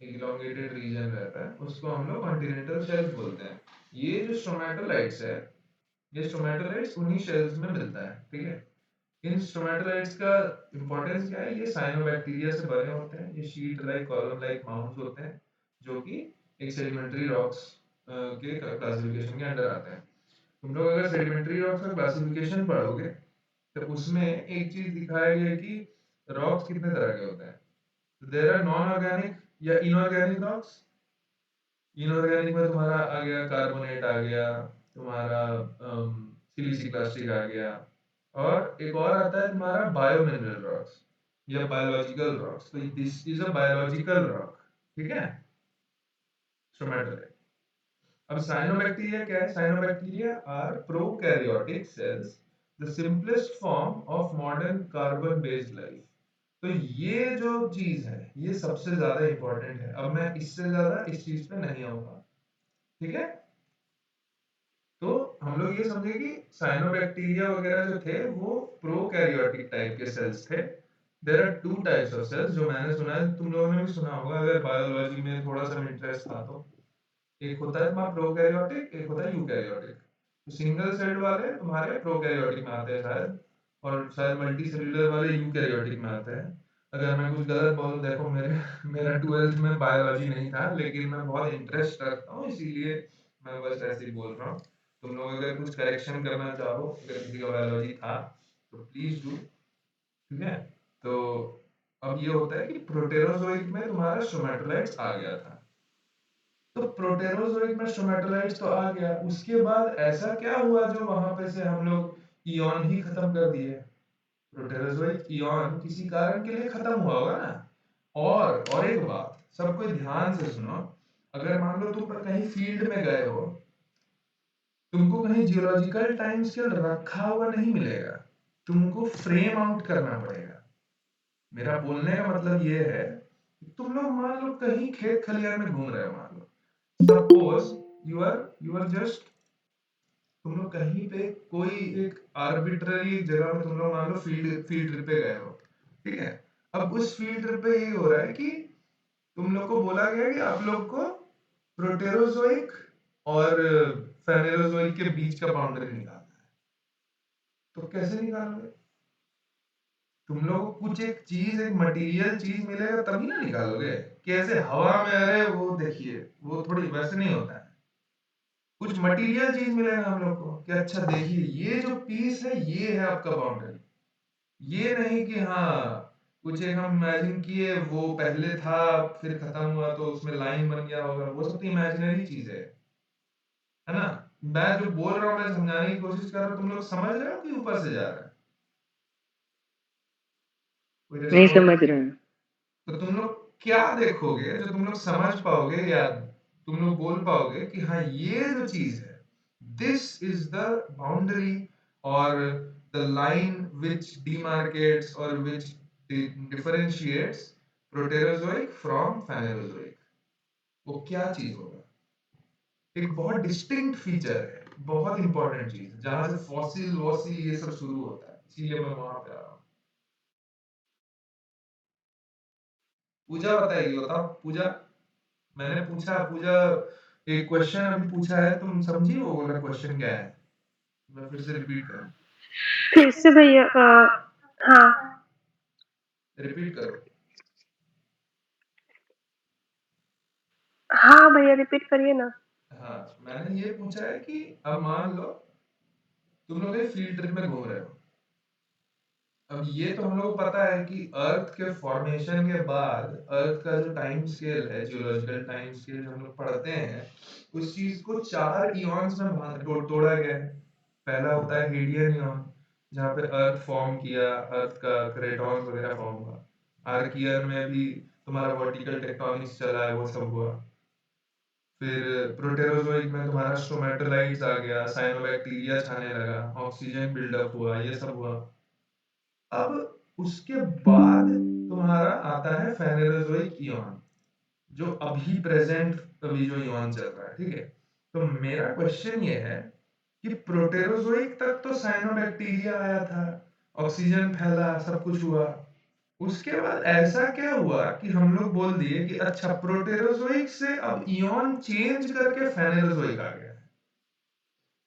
एक इलोंगेटेड रीजन रहता है, उसको हम लोग कॉन्टिनेंटल शेल्फ बोलते हैं. ये जो स्ट्रोमेटोलाइट्स है, ये स्ट्रोमेटोलाइट्स उन्हीं शेल्स में मिलता है. ठीक है? इन स्ट्रोमेटोलाइट्स का इंपॉर्टेंस क्या है? ये साइनोबैक्टीरिया से बने होते हैं. ये sheet like column like mounts होते हैं जो कि एक सेडिमेंट्री रॉक्स के क्लासिफिकेशन के अंडर आते हैं. तुम लोग अगर सेडिमेंट्री रॉक्स का क्लासिफिकेशन पढ़ोगे तो उसमें एक चीज दिखाया गया है कि रॉक्स कितने तरह के होते हैं. देयर आर नॉन ऑर्गेनिक या इनऑर्गेनिक रॉक्स। इनऑर्गेनिक में तुम्हारा आ गया कार्बोनेट, आ गया तुम्हारा सिलिसी प्लास्टिक आ गया, और एक और आता है तुम्हारा बायो मिनरल रॉक्स या बायोलॉजिकल रॉक्स। तो this is a biological rock, ठीक है, स्ट्रोमेटोलाइट। अब साइनोबैक्टीरिया क्या है? Cyanobacteria are prokaryotic cells, the simplest form of modern carbon based life. तो ये जो चीज है ये सबसे ज्यादा इंपॉर्टेंट है। अब मैं इससे ज्यादा इस चीज पे नहीं आऊंगा, ठीक है। तो हम लोग ये समझे कि साइनोबैक्टीरिया वगैरह जो थे वो प्रोकैरियोटिक टाइप के सेल्स थे। There are two types of cells, जो मैंने सुना है, तुम लोगों ने भी सुना होगा अगर बायोलॉजी में थोड़ा सा इंटरेस्ट था तो। एक होता है तुम्हारा प्रोकैरियोटिक, एक होता है यूकैरियोटिक। तो सिंगल सेल्ड वाले तुम्हारे प्रोकैरियोटिक में आते हैं शायद, और शायद मल्टी सेल्युलर वाले यूकैरियोटिक में आते हैं। अगर मैं कुछ गलत बोलूं, देखो मेरा 12th में बायोलॉजी नहीं था, लेकिन मैं बहुत इंटरेस्ट रखता हूँ, इसीलिए मैं बस ऐसे ही बोल रहा हूँ। तुम लोग अगर कुछ करेक्शन करना चाहो, अगर किसी का बायोलॉजी था तो प्लीज डू, ठीक है। तो अब ये होता है कि प्रोटेरोजोइक में तुम्हारा स्ट्रोमेटोलाइट्स आ गया था। तो प्रोटेरोजोइक में स्ट्रोमेटोलाइट्स तो आ गया, उसके बाद ऐसा क्या हुआ जो वहां पे से हम लोग इयॉन ही खत्म कर दिए? प्रोटेरोजोइक इयॉन किसी कारण के लिए खत्म हुआ होगा ना। और एक बात सबको ध्यान से सुनो, अगर मान लो तुम कहीं फील्ड में गए हो, तुमको कहीं जियोलॉजिकल टाइम स्केल रखा हुआ नहीं मिलेगा, तुमको फ्रेम आउट करना पड़ेगा। मेरा बोलने का मतलब ये है, तुम लोग मान लो कहीं खेत खलियान में घूम रहे हो, मान लो सपोज यू आर जस्ट, तुम लोग कहीं पे कोई एक आर्बिट्ररी जगह में तुम लोग मान लो फील्ड फील्ड ट्रिप पे गए हो, ठीक है। अब उस फील्ड ट्रिप पे ये हो रहा है कि तुम लोग को बोला गया कि आप लोग को प्रोटेरोजोइक और फेनेरोजोइक के बीच का बाउंड्री निकालना है। तो कैसे निकालोगे? तुम लोग को कुछ एक चीज, एक मटेरियल चीज मिलेगा तभी ना निकालोगे। कैसे हवा में, अरे वो देखिए वो थोड़ी वैसे नहीं होता है। कुछ मटेरियल चीज मिलेगा हम लोग को कि अच्छा देखिए ये जो पीस है ये है आपका बाउंड्री। ये नहीं कि हाँ कुछ एक हम इमेजिन किए वो पहले था फिर खत्म हुआ तो उसमें लाइन बन गया होगा, वो सब तो इमेजिनरी चीज है ना। मैं जो बोल रहा हूँ मैं समझाने की कोशिश कर रहा हूँ, तुम लोग समझ रहे हो कि ऊपर से जा रहा है? कोई नहीं रिस्पॉन्स? समझ रहे हैं। तो तुम लोग क्या देखोगे जो तुम लोग समझ पाओगे या तुम लोग बोल पाओगे कि हाँ ये जो चीज है, दिस इज द बाउंड्री और द लाइन विच डिमार्केट्स और विच डिफरेंशिएट्स प्रोटेरोजोइक फ्रॉम फेनेरोजोइक। वो क्या चीज होगा? एक बहुत डिस्टिंक्ट फीचर है, बहुत इंपॉर्टेंट चीज है, जहां से फॉसिल वॉसिल ये सब शुरू होता है, इसीलिए मैं वहां पे आ रहा हूँ। पूजा बताएगी, बताओ पूजा। मैंने पूछा, पूजा एक क्वेश्चन अभी पूछा है, तुम समझी वो वाला क्वेश्चन क्या है? मैं फिर से रिपीट करूं? फिर से भैया हाँ रिपीट करो। हाँ भैया रिपीट करिए ना। हाँ, मैंने ये पूछा है कि अब मान लो तुम लोग एक फील्ड ट्रिप में घूम रहे हो। अब ये तो हम लोग को पता है कि अर्थ के फॉर्मेशन के बाद अर्थ का जो टाइम स्केल है, जियोलॉजिकल टाइम स्केल जो हम लोग पढ़ते हैं, उस चीज को 4 इयॉन्स में तोड़ा गया है। पहला होता है हेडियन इयॉन, जहाँ पे अर्थ फॉर्म किया, अर्थ का क्रेटॉन्स वगैरह फॉर्म हुआ। आर्कियन में भी तुम्हारा वर्टिकल टेक्टोनिक्स चला है, वो सब हुआ। फिर प्रोटेरोजोइक में तुम्हारा स्ट्रोमेटोलाइट्स आ गया, साइनोबैक्टीरिया छाने लगा, ऑक्सीजन बिल्डअप हुआ, ये सब हुआ। अब उसके बाद तुम्हारा आता है फेनेरोजोइक इयॉन, जो अभी प्रेजेंट अभी जो इयॉन चल रहा है, ठीक है। तो मेरा क्वेश्चन ये है कि प्रोटेरोजोइक तक तो साइनोबैक्टीरिया आया था, ऑक्सीजन फैला, सब कुछ हुआ। उसके बाद ऐसा क्या हुआ कि हम लोग बोल दिए कि अच्छा प्रोटेरोजोइक से अब इयॉन चेंज करके फेनेरोजोइक आ गया।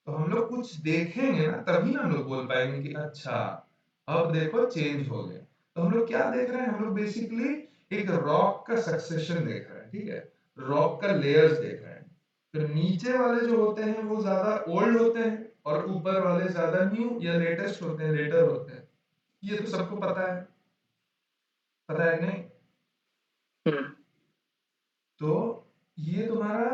तो हम लोग कुछ देखेंगे ना तभी ना हम लोग बोल पाएंगे कि अच्छा अब देखो चेंज हो गया। तो हम लोग क्या देख रहे हैं? हम लोग बेसिकली एक रॉक का सक्सेशन देख रहे हैं, ठीक है। रॉक का लेयर्स देख रहे हैं। तो नीचे वाले जो होते हैं वो ज्यादा ओल्ड होते हैं और ऊपर वाले ज्यादा न्यू या लेटेस्ट होते हैं, लेटर होते हैं। ये तो सबको पता है कि नहीं? तो ये तुम्हारा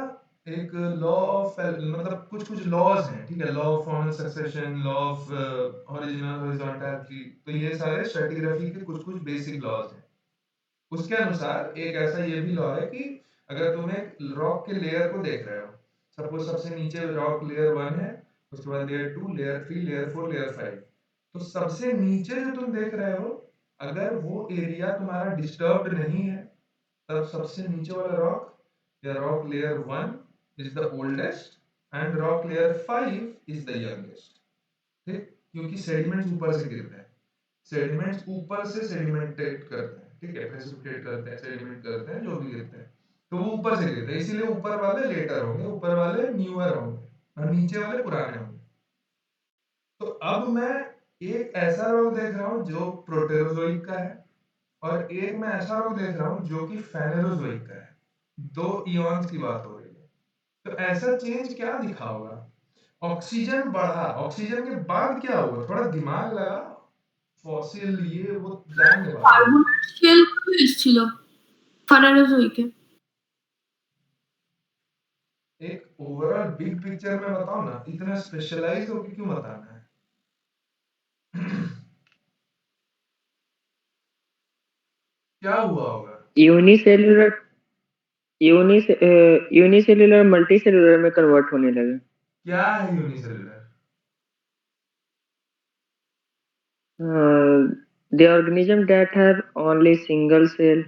एक लॉ ऑफ मतलब कुछ लॉज हैं, ठीक है, law of formal succession, law of original horizontality, तो ये सारे स्ट्रैटिग्राफी के कुछ बेसिक लॉज हैं। उसके अनुसार एक ऐसा ये भी लॉ है कि अगर तुम एक रॉक के लेयर को देख रहे हो, सपोज सबसे नीचे रॉक लेयर 1 है, उसके बाद लेयर 2, लेयर 3, लेयर 4, लेयर 5, तो सबसे नीचे जो तुम देख रहे हो, अगर वो एरिया तुम्हारा डिस्टर्ब्ड नहीं है, तब सबसे नीचे वाला रॉक या rock layer 1 is the oldest and rock layer 5 is the youngest, ठीक, क्योंकि सेडिमेंट्स ऊपर से गिरते हैं, सेडिमेंट्स ऊपर से सेडिमेंटेट करते हैं, ठीक है, प्रेसिपिटेट करते हैं, सेडिमेंट करते हैं, जो भी गिरते हैं, तो वो ऊपर से गिरते हैं, इसीलिए ऊपर वाले लेटर होंगे, ऊपर वाले न्यूअर होंगे और नीचे वाले पुराने होंगे। तो अब मैं एक ऐसा रॉक देख रहा हूँ जो प्रोटेरोजोइक का है, और एक मैं ऐसा रॉक देख रहा हूँ जो कि फेनेरोजोइक का है। 2 इयॉन्स की बात हो रही है। तो ऐसा चेंज क्या दिखा होगा? ऑक्सीजन बढ़ा, ऑक्सीजन के बाद क्या हुआ? थोड़ा दिमाग लगा, फॉसिल ये वो जाएंगे बाद में। কার্বনের শেল কবে এসেছিল ফানেরোজোইকে? एक ओवरऑल बिग पिक्चर में बताओ ना, इतना स्पेशलाइज होके क्यों बताना है? क्या हुआ होगा? यूनिसेल्युलर यूनिसेल्युलर मल्टीसेल्युलर में कन्वर्ट होने लगे। क्या है unicellular? The organism that have only single cell.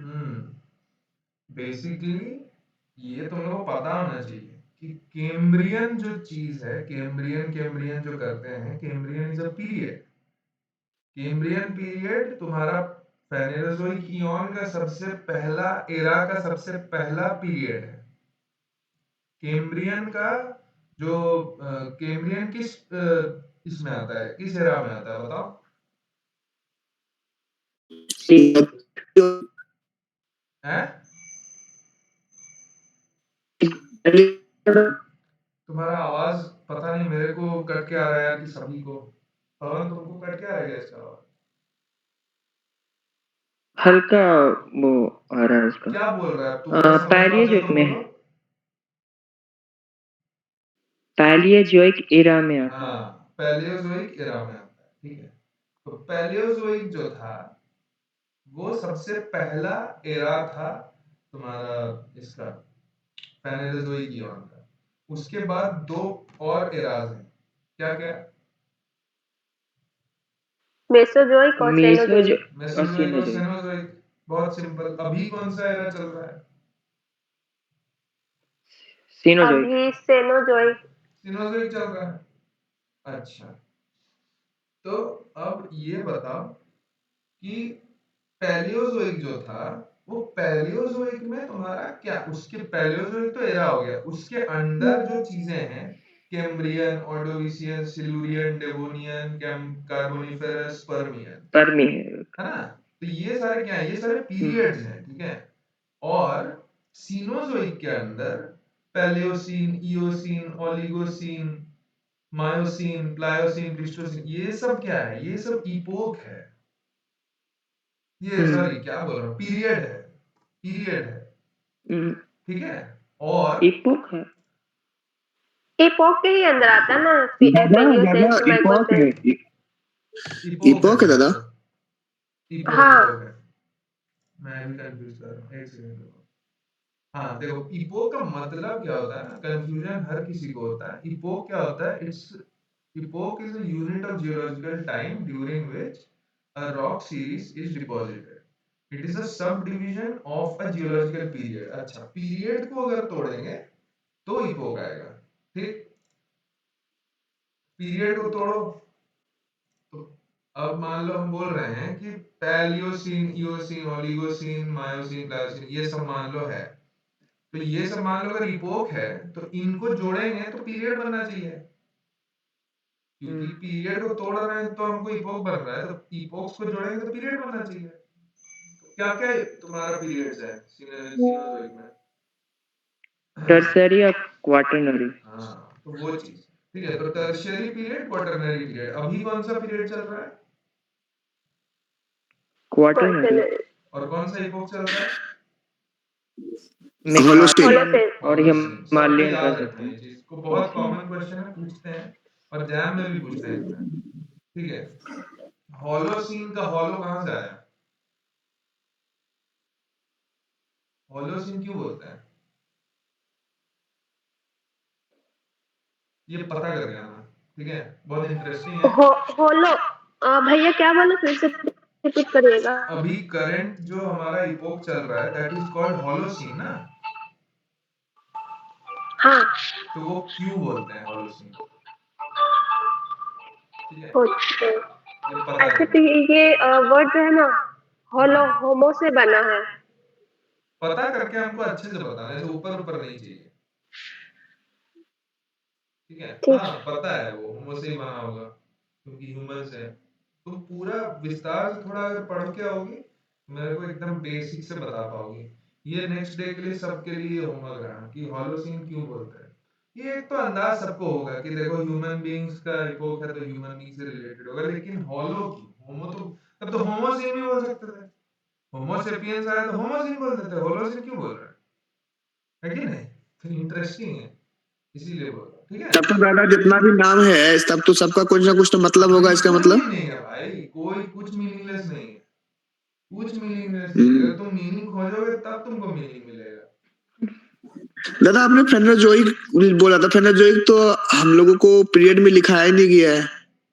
Basically ये तुम लोगों को पता होना चाहिए कि कैम्ब्रियन जो चीज है, कैम्ब्रियन जो करते हैं, Cambrian is a period. Cambrian period तुम्हारा फेनेरोजोइक इयॉन का सबसे पहला एरा का सबसे पहला पीरियड है। कैम्ब्रियन का जो कैम्ब्रियन किस इसमें आता है, किस एरा में आता है बताओ? हैं? तुम्हारा आवाज पता नहीं, मेरे को कट के आ रहा है कि सभी को? पवन तुमको कट के आ रहा है इसका आवाज? हल्का वो आ रहा है उसका। क्या बोल रहा है तू? अगर समझ पाते पैलियोजोइक तो में बोलो। पैलियोजोइक एरा में आता है। हाँ, पैलियोजोइक एरा में आता है, ठीक है। तो पैलियोजोइक जो था वो सबसे पहला एरा था तुम्हारा इसका, पैनेरोजोइक इयॉन का। उसके बाद 2 और एराज हैं, क्या क्या? मेसोजोइक और मेसोजो सेनोजोइक। मेसोजोइक और सीनोजोइक। सेनोजोइक। बहुत सिंपल। अभी कौन सा एरा चल रहा है? सीनोजोइक। अभी सेनोजोइक। सिनोजोइक चल रहा है। अच्छा, तो अब ये बताओ कि पैलियोजोइक जो था, वो पैलियोजोइक में तुम्हारा क्या, उसके पैलियोजोइक तो एरा हो गया, उसके अंदर जो चीजें हैं, Cambrian, Ordovician, Silurian, Devonian, Carboniferous, Permian, पर्मी है ना? तो ये सारे क्या है? ये सारे पीरियड्स हैं, ठीक है। और सीनोजोइक के अंदर Palaeocene, Eocene, Oligocene, Miocene, Pliocene, Pleistocene, ये सब क्या है? ये सब इपोक है। ये सॉरी क्या बोल रहा हूँ, पीरियड है, पीरियड है, ठीक है। और इपोक है। एपोक के ही अंदर आता है ना, दादा पेलियोसेन, इपॉक है। माइकोसेन। इपॉक है दादा। हाँ। इपोक है। मैं भी कंफ्यूज कर रहा हूँ, एक सेकंड रुको। हाँ देखो, इपोक का मतलब क्या होता है ना, कंफ्यूजन हर किसी को होता है। इपोक क्या होता है? Epoch is a unit of geological time during which a rock series is deposited. It is a sub division of a geological period. अच्छा, पीरियड को अगर तोड़ेंगे तो इपोक आएगा, ठीक। पीरियड को तोड़ो तो अब मान लो हम बोल रहे हैं कि Palaeocene, Eocene, Oligocene, Miocene, Pliocene, ये सब मान लो है, तो ये सब मान लो अगर इपोक है तो इनको जोड़ेंगे तो पीरियड बनना चाहिए, क्योंकि पीरियड को तोड़ रहे हैं तो हमको इपोक बन रहा है, तो इपोक्स को जोड़ेंगे तो पीरियड बनना चाहिए। तो क्या क्या तुम्हारा पीरियड्स है सिनोजोइक में? टर्सरी और क्वाटरनरी। हाँ, तो वो चीज, ठीक है। तो टर्शियरी पीरियड, क्वाटरनरी पीरियड, अभी कौन सा पीरियड चल रहा है? क्वाटरनरी। और कौन सा इपोक चल रहा है? होलोसिन। हिमालयन और होलोसिन सबको हिमालयन कह याद सकते रखना हैं। ये चीज को, बहुत कॉमन क्वेश्चन है, पूछते हैं और एग्जाम में भी पूछते हैं इसमें। ठीक है, होलोसिन का हॉलो कहाँ से आया? होलोसिन क्यों बोलते हैं? ये पता करके आना, ठीक है, बहुत इंटरेस्टिंग है। होलो भैया क्या बोले, फिर से रिपीट करिएगा। अभी करंट जो हमारा इपोक चल रहा है दैट इज कॉल्ड होलोसिन ना, हाँ। तो वो क्यों बोलते हैं होलोसिन को? ठीक है, ओके। ये पता अच्छा, तो करना, ये वर्ड जो है ना, होमो से बना है। पता करके हमको अच्छे से बताना, ऐसे ऊपर ऊपर नहीं चाहिए। ठीक है, ठीक। हाँ पता है वो होमो से ही बना होगा क्योंकि ह्यूमन से। तुम पूरा विस्तार से थोड़ा अगर पढ़ के आओगे मेरे को एकदम बेसिक से बता पाओगे। ये नेक्स्ट डे के लिए सबके लिए होमवर्क रहना कि होलोसिन क्यों बोलते हैं। ये एक तो अंदाज सबको होगा कि देखो ह्यूमन बीइंग्स का इपोक है तो ह्यूमन बीइंग से रिलेटेड होगा, लेकिन होलो क्यों? होमो तो तब तो होमोसिन भी बोल सकते थे, होमो सेपियंस आया तो होमोसिन बोल देते, होलोसिन क्यों बोल रहे हैं? है कि नहीं? तो इंटरेस्टिंग है, इसीलिए बोल रहा हूँ। ठीक है, तब तो दादा जितना भी नाम है तब तो सबका कुछ ना कुछ तो मतलब होगा इसका बिल्कुल मतलब। मीनिंग है भाई, कोई कुछ मीनिंगलेस नहीं है, कुछ मीनिंगलेस नहीं है। अगर तुम मीनिंग खोजोगे तब तुमको मीनिंग मिलेगा। दादा आपने फेनोजोइक बोला था, फेनोजोइक तो हम लोगों को पीरियड में लिखाया नहीं गया है।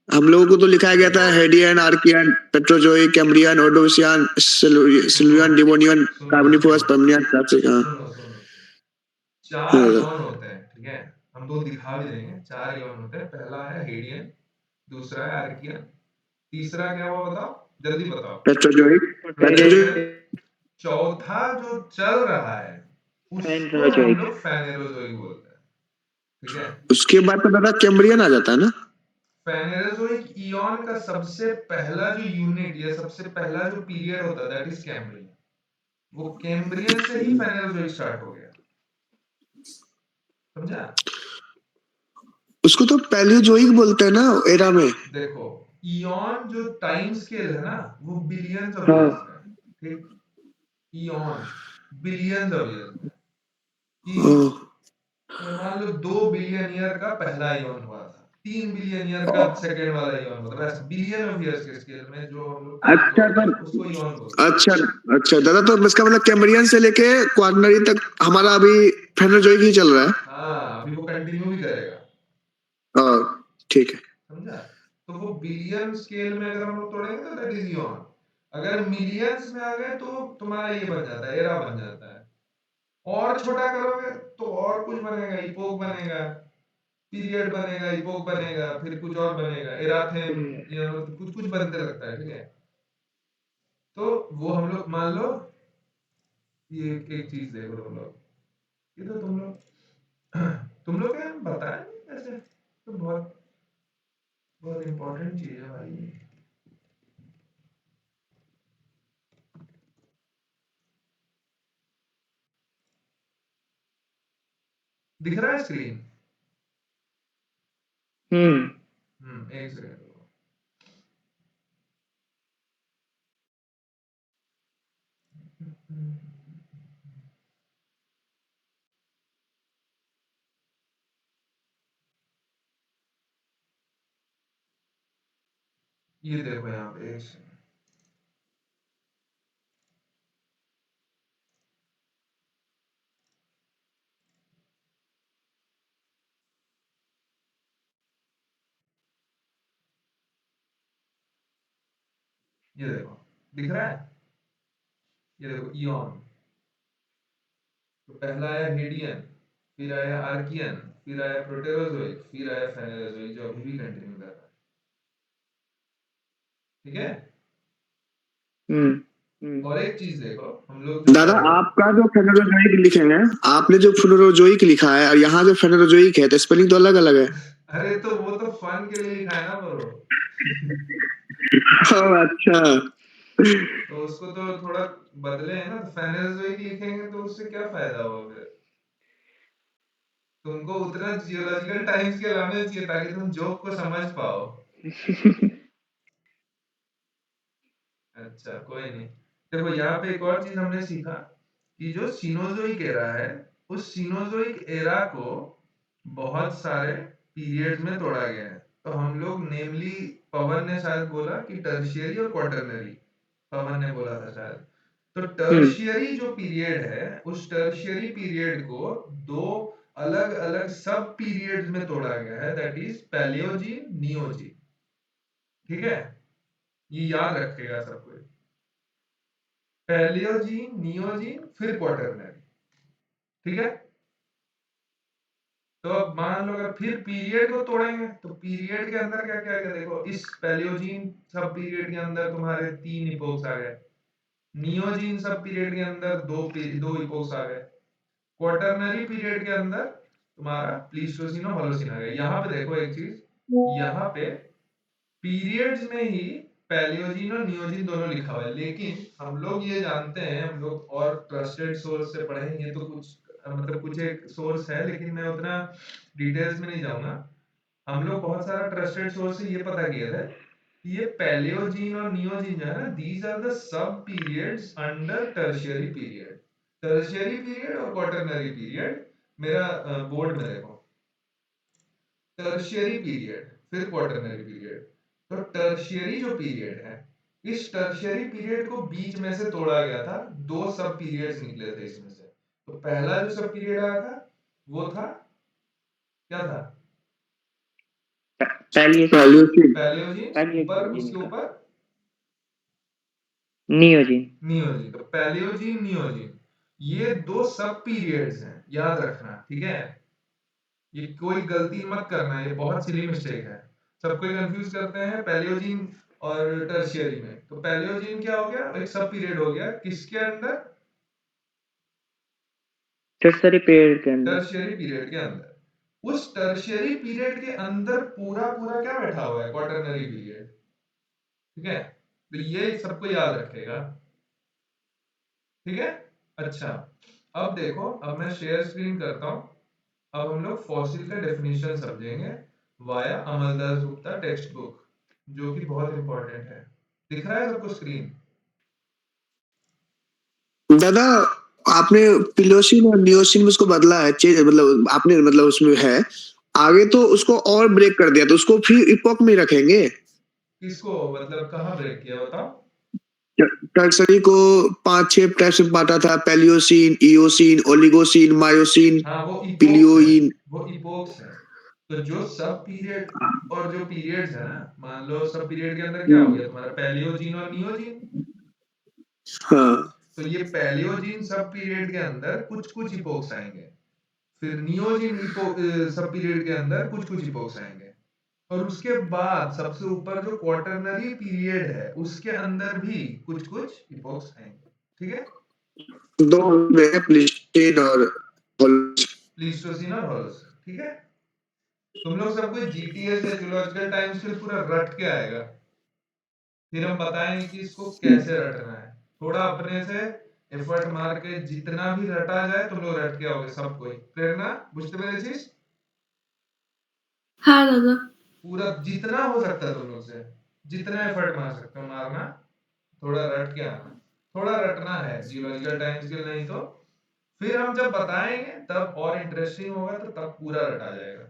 हम लोगों को तो लिखाया गया था हेडियन, आर्कियन, पेट्रोजोइक, कैम्ब्रियन, ओडोसियन, सुनो सिल्वियन, डिवोनियन, सुनो कार्बोनिफरस, सुनो पर्मियन, ट्रांसिक। हाँ सुनो सुनो, हाँ चार दादा। इयॉन होते हैं, ठीक है, हम दो दिखा भी देंगे। चार इयॉन होते हैं, पहला है हेडियन, दूसरा है आर्कियन, तीसरा क्या हुआ बताओ, जल्दी बताओ। पेट्रोजोइक। पेट्रोजोइक। पेट्रोजोइक। चौथा जो चल रहा है उसको हम फेनोजोइक। लोग फेनेरोजोइक बोलते हैं। ठीक है, उसके बाद तो दादा कैम्ब्रियन आ जाता है ना। फेनेरोजोइक इयॉन का सबसे पहला जो यूनिट या सबसे पहला जो पीरियड होता है दैट इज कैम्ब्रियन। वो कैम्ब्रियन से ही फेनेरोजोइक स्टार्ट हो गया, समझा? उसको तो पैलियोजोइक बोलते हैं ना एरा में। देखो, इयॉन जो टाइम स्केल है ना वो बिलियंस ऑफ हाँ। ईयर्स में है। ठीक, इयॉन बिलियंस ऑफ ईयर्स में, ओह। कि मान लो 2 बिलियन ईयर का पहला इयॉन हुआ था, 3 बिलियन ईयर का सेकेंड वाला इयॉन हुआ था, बस बिलियन ऑफ ईयर्स के स्केल में जो हम लोग टाइम अच्छा तोड़ते पर हैं उसको इयॉन बोलते हैं। अच्छा अच्छा दादा, तो इसका मतलब कैम्ब्रियन से लेके क्वार्टनरी तक हमारा अभी फेनोजोइक ही चल रहा है। हाँ, अभी वो कंटिन्यू भी करेगा, ठीक है। समझा? तो वो बिलियन स्केल में अगर हम लोग तोड़ेंगे तो दैट इज इयॉन। अगर मिलियंस में आ गए तो तुम्हारा ये बन जाता है, एरा बन जाता है। और छोटा करोगे तो और कुछ बनेगा, इपोक बनेगा, पीरियड बनेगा, इपोक बनेगा, फिर कुछ और बनेगा, एराथेम, या कुछ कुछ बनते लगता है। ठीक है, तो वो हम लोग मान लो, ये एक चीज देखो तुम लोग, ये तो तुम लोग क्या बताए नहीं ऐसे, तो बहुत बहुत इंपॉर्टेंट चीज है भाई। दिख रहा है स्क्रीन? एक सेकंड। ये देखो यहाँ पे एक सेकंड। ये देखो, दिख रहा है? ये देखो इयॉन, तो पहला आया हेडियन, फिर आया आर्कियन, फिर आया प्रोटेरोजोइक, फिर आया फेनेरोजोइक जो अभी भी कंटिन्यू कर रहा है। ठीक है, और एक चीज देखो, हम लोग जो दादा पढ़ रहे हैं, आपका जो फेनोजोइक लिखे हैं, आपने जो फेनोजोइक लिखा है और यहाँ जो फेनोजोइक है तो स्पेलिंग तो अलग अलग है। अरे तो वो तो फन के लिए लिखा है ना ब्रो। अच्छा। तो उसको तो थोड़ा बदले है ना, तो फेनेरोजोइक लिखेंगे तो उससे क्या फायदा होगा फिर? तुमको उतना जियोलॉजिकल टाइम्स के लाने चाहिए ताकि तुम जोक को समझ पाओ। अच्छा कोई नहीं, देखो यहाँ पे एक और चीज हमने सीखा कि जो सीनोज़ोइक एरा है, उस सीनोज़ोइक एरा को बहुत सारे पीरियड्स में तोड़ा गया है। तो हम लोग नेमली पवन ने शायद बोला कि टर्शियरी और क्वाटरनरी, पवन ने बोला था शायद। तो टर्शियरी जो पीरियड है, उस टर्शियरी पीरियड को 2 अलग-अलग सब पीरियड्स में तोड़ा गया है, दैट इज़ पैलियोजीन, नियोजीन। ठीक है? ये याद रखिएगा सब कोई। पैलियोजीन, नियोजीन, फिर क्वाटरनरी। ठीक है? तो अब मान लो अगर फिर पीरियड को तोड़ेंगे, तो पीरियड के अंदर क्या-क्या आएगा देखो, इस पैलियोजीन सब पीरियड के अंदर तुम्हारे 3 इपोक्स आ गए। नियोजीन सब पीरियड के अंदर 2 इपोक्स आ गए। क्वाटरनरी पीरियड के अंदर तुम्हारा प्लीस्टोसीन और होलोसीन आ गया। यहाँ पे देखो एक चीज, यहाँ पे पीरियड्स में ही पैलियोजीन और नियोजीन दोनों लिखा हुआ है, लेकिन हम लोग ये जानते हैं, हम लोग और ट्रस्टेड सोर्स से पढ़े हैं, ये तो कुछ मतलब कुछ एक सोर्स है, लेकिन मैं उतना डिटेल्स में नहीं जाऊंगा। हम लोग बहुत सारा ट्रस्टेड सोर्स से ये पता किया था कि ये पैलियोजीन और नियोजीन जो है ना, these are the sub periods under tertiary period. Tertiary period और क्वाटरनरी पीरियड, मेरा बोर्ड में देखो, टर्शियरी पीरियड फिर क्वाटरनरी पीरियड। तो टर्शियरी जो पीरियड है, इस टर्शियरी पीरियड को बीच में से तोड़ा गया था, 2 सब पीरियड्स निकले थे इसमें से। तो पहला जो सब पीरियड आया था वो था, क्या था? पैलियोजीन, ऊपर उसके ऊपर नियोजीन। नियोजीन। तो पैलियोजीन, नियोजीन, ये 2 सब पीरियड्स हैं, याद रखना। ठीक है? ये कोई गलती मत करना, ये बहुत सिली मिस्टेक है। सब कोई कंफ्यूज करते हैं पैलियोजीन और टर्शियरी में। तो पैलियोजीन क्या हो गया, एक सब पीरियड हो गया किसके अंदर? टर्शियरी पीरियड के अंदर। टर्शियरी पीरियड के अंदर। उस टर्शियरी पीरियड के अंदर पूरा पूरा क्या बैठा हुआ है? Quaternary period. ठीक है? तो ये सबको याद रखेगा। ठीक है? अच्छा, अब देखो, अब मैं शेयर स्क्रीन करता हूं। अब हम लोग फॉसिल का डेफिनेशन समझेंगे via amaltas Gupta text book, जो कि बहुत इंपॉर्टेंट है। दिख रहा है सबको स्क्रीन? दादा, आपने पिलोसिन और नियोसिन में उसको बदला है, मतलब आपने मतलब उसमें है, आगे तो उसको और ब्रेक कर दिया, तो उसको फिर इपोक में रखेंगे? किसको, मतलब कहाँ ब्रेक किया बताओ? टर्सरी को 5-6 टाइप से बांटा था, पैलियोसिन, इयोसिन, ओलिगोसिन, मायोसिन, हाँ, वो इपोक्स पिलियोइन। है, वो इपोक्स है। तो जो सब पीरियड और जो पीरियड्स है ना, मान लो सब पीरियड के अंदर क्या हो गया तुम्हारा, पैलियोजीन और नियोजीन। हाँ, तो ये पैलियोजीन सब पीरियड के अंदर कुछ कुछ इपोक्स आएंगे, फिर नियोजीन सब पीरियड के अंदर कुछ कुछ इपोक्स आएंगे, और उसके बाद सबसे ऊपर जो क्वाटरनरी पीरियड है उसके अंदर भी कुछ कुछ इपोक्स आएंगे। ठीक है? दो में प्लीस्टोसीन और प्लीस्टोसीन और होलोसीन। ठीक है? तुम लोग सब कोई जीटीएस या जूलॉजिकल टाइम से पूरा रट के आएगा, फिर हम बताएंगे कि इसको कैसे रटना है। थोड़ा अपने से एफर्ट मार के जितना भी रटा जाए तुम लोग रट के आओगे सब कोई। प्रेरणा, बुझते मेरे चीज? हाँ दादा। पूरा जितना हो सकता है तुम लोग से, जितना एफर्ट मार सकते हो मारना, थोड़ा रट के आना। थोड़ा रटना है जियोलॉजिकल टाइम्स के लिए, नहीं तो फिर हम जब बताएंगे तब और इंटरेस्टिंग होगा, तो तब पूरा रटा जाएगा।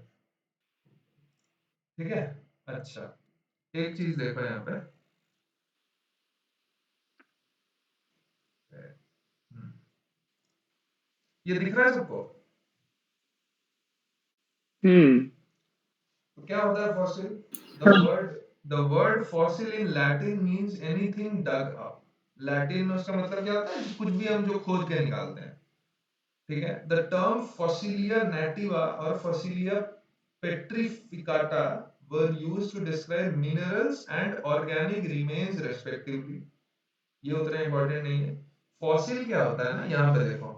ठीक है? अच्छा, एक चीज देखो यहाँ पे, ये दिख रहा है सबको? तो क्या होता है fossil? The word fossil in Latin means anything dug up. Latin में उसका मतलब क्या होता है? कुछ भी हम जो खोद के निकालते हैं। ठीक है? द टर्म फॉसिलिया नेटिवा और फॉसिलिया पेट्रिफिकाटा were used to describe minerals and organic remains respectively. ये उतना इंपॉर्टेंट नहीं है। फॉसिल क्या होता है ना, यहाँ पे देखो,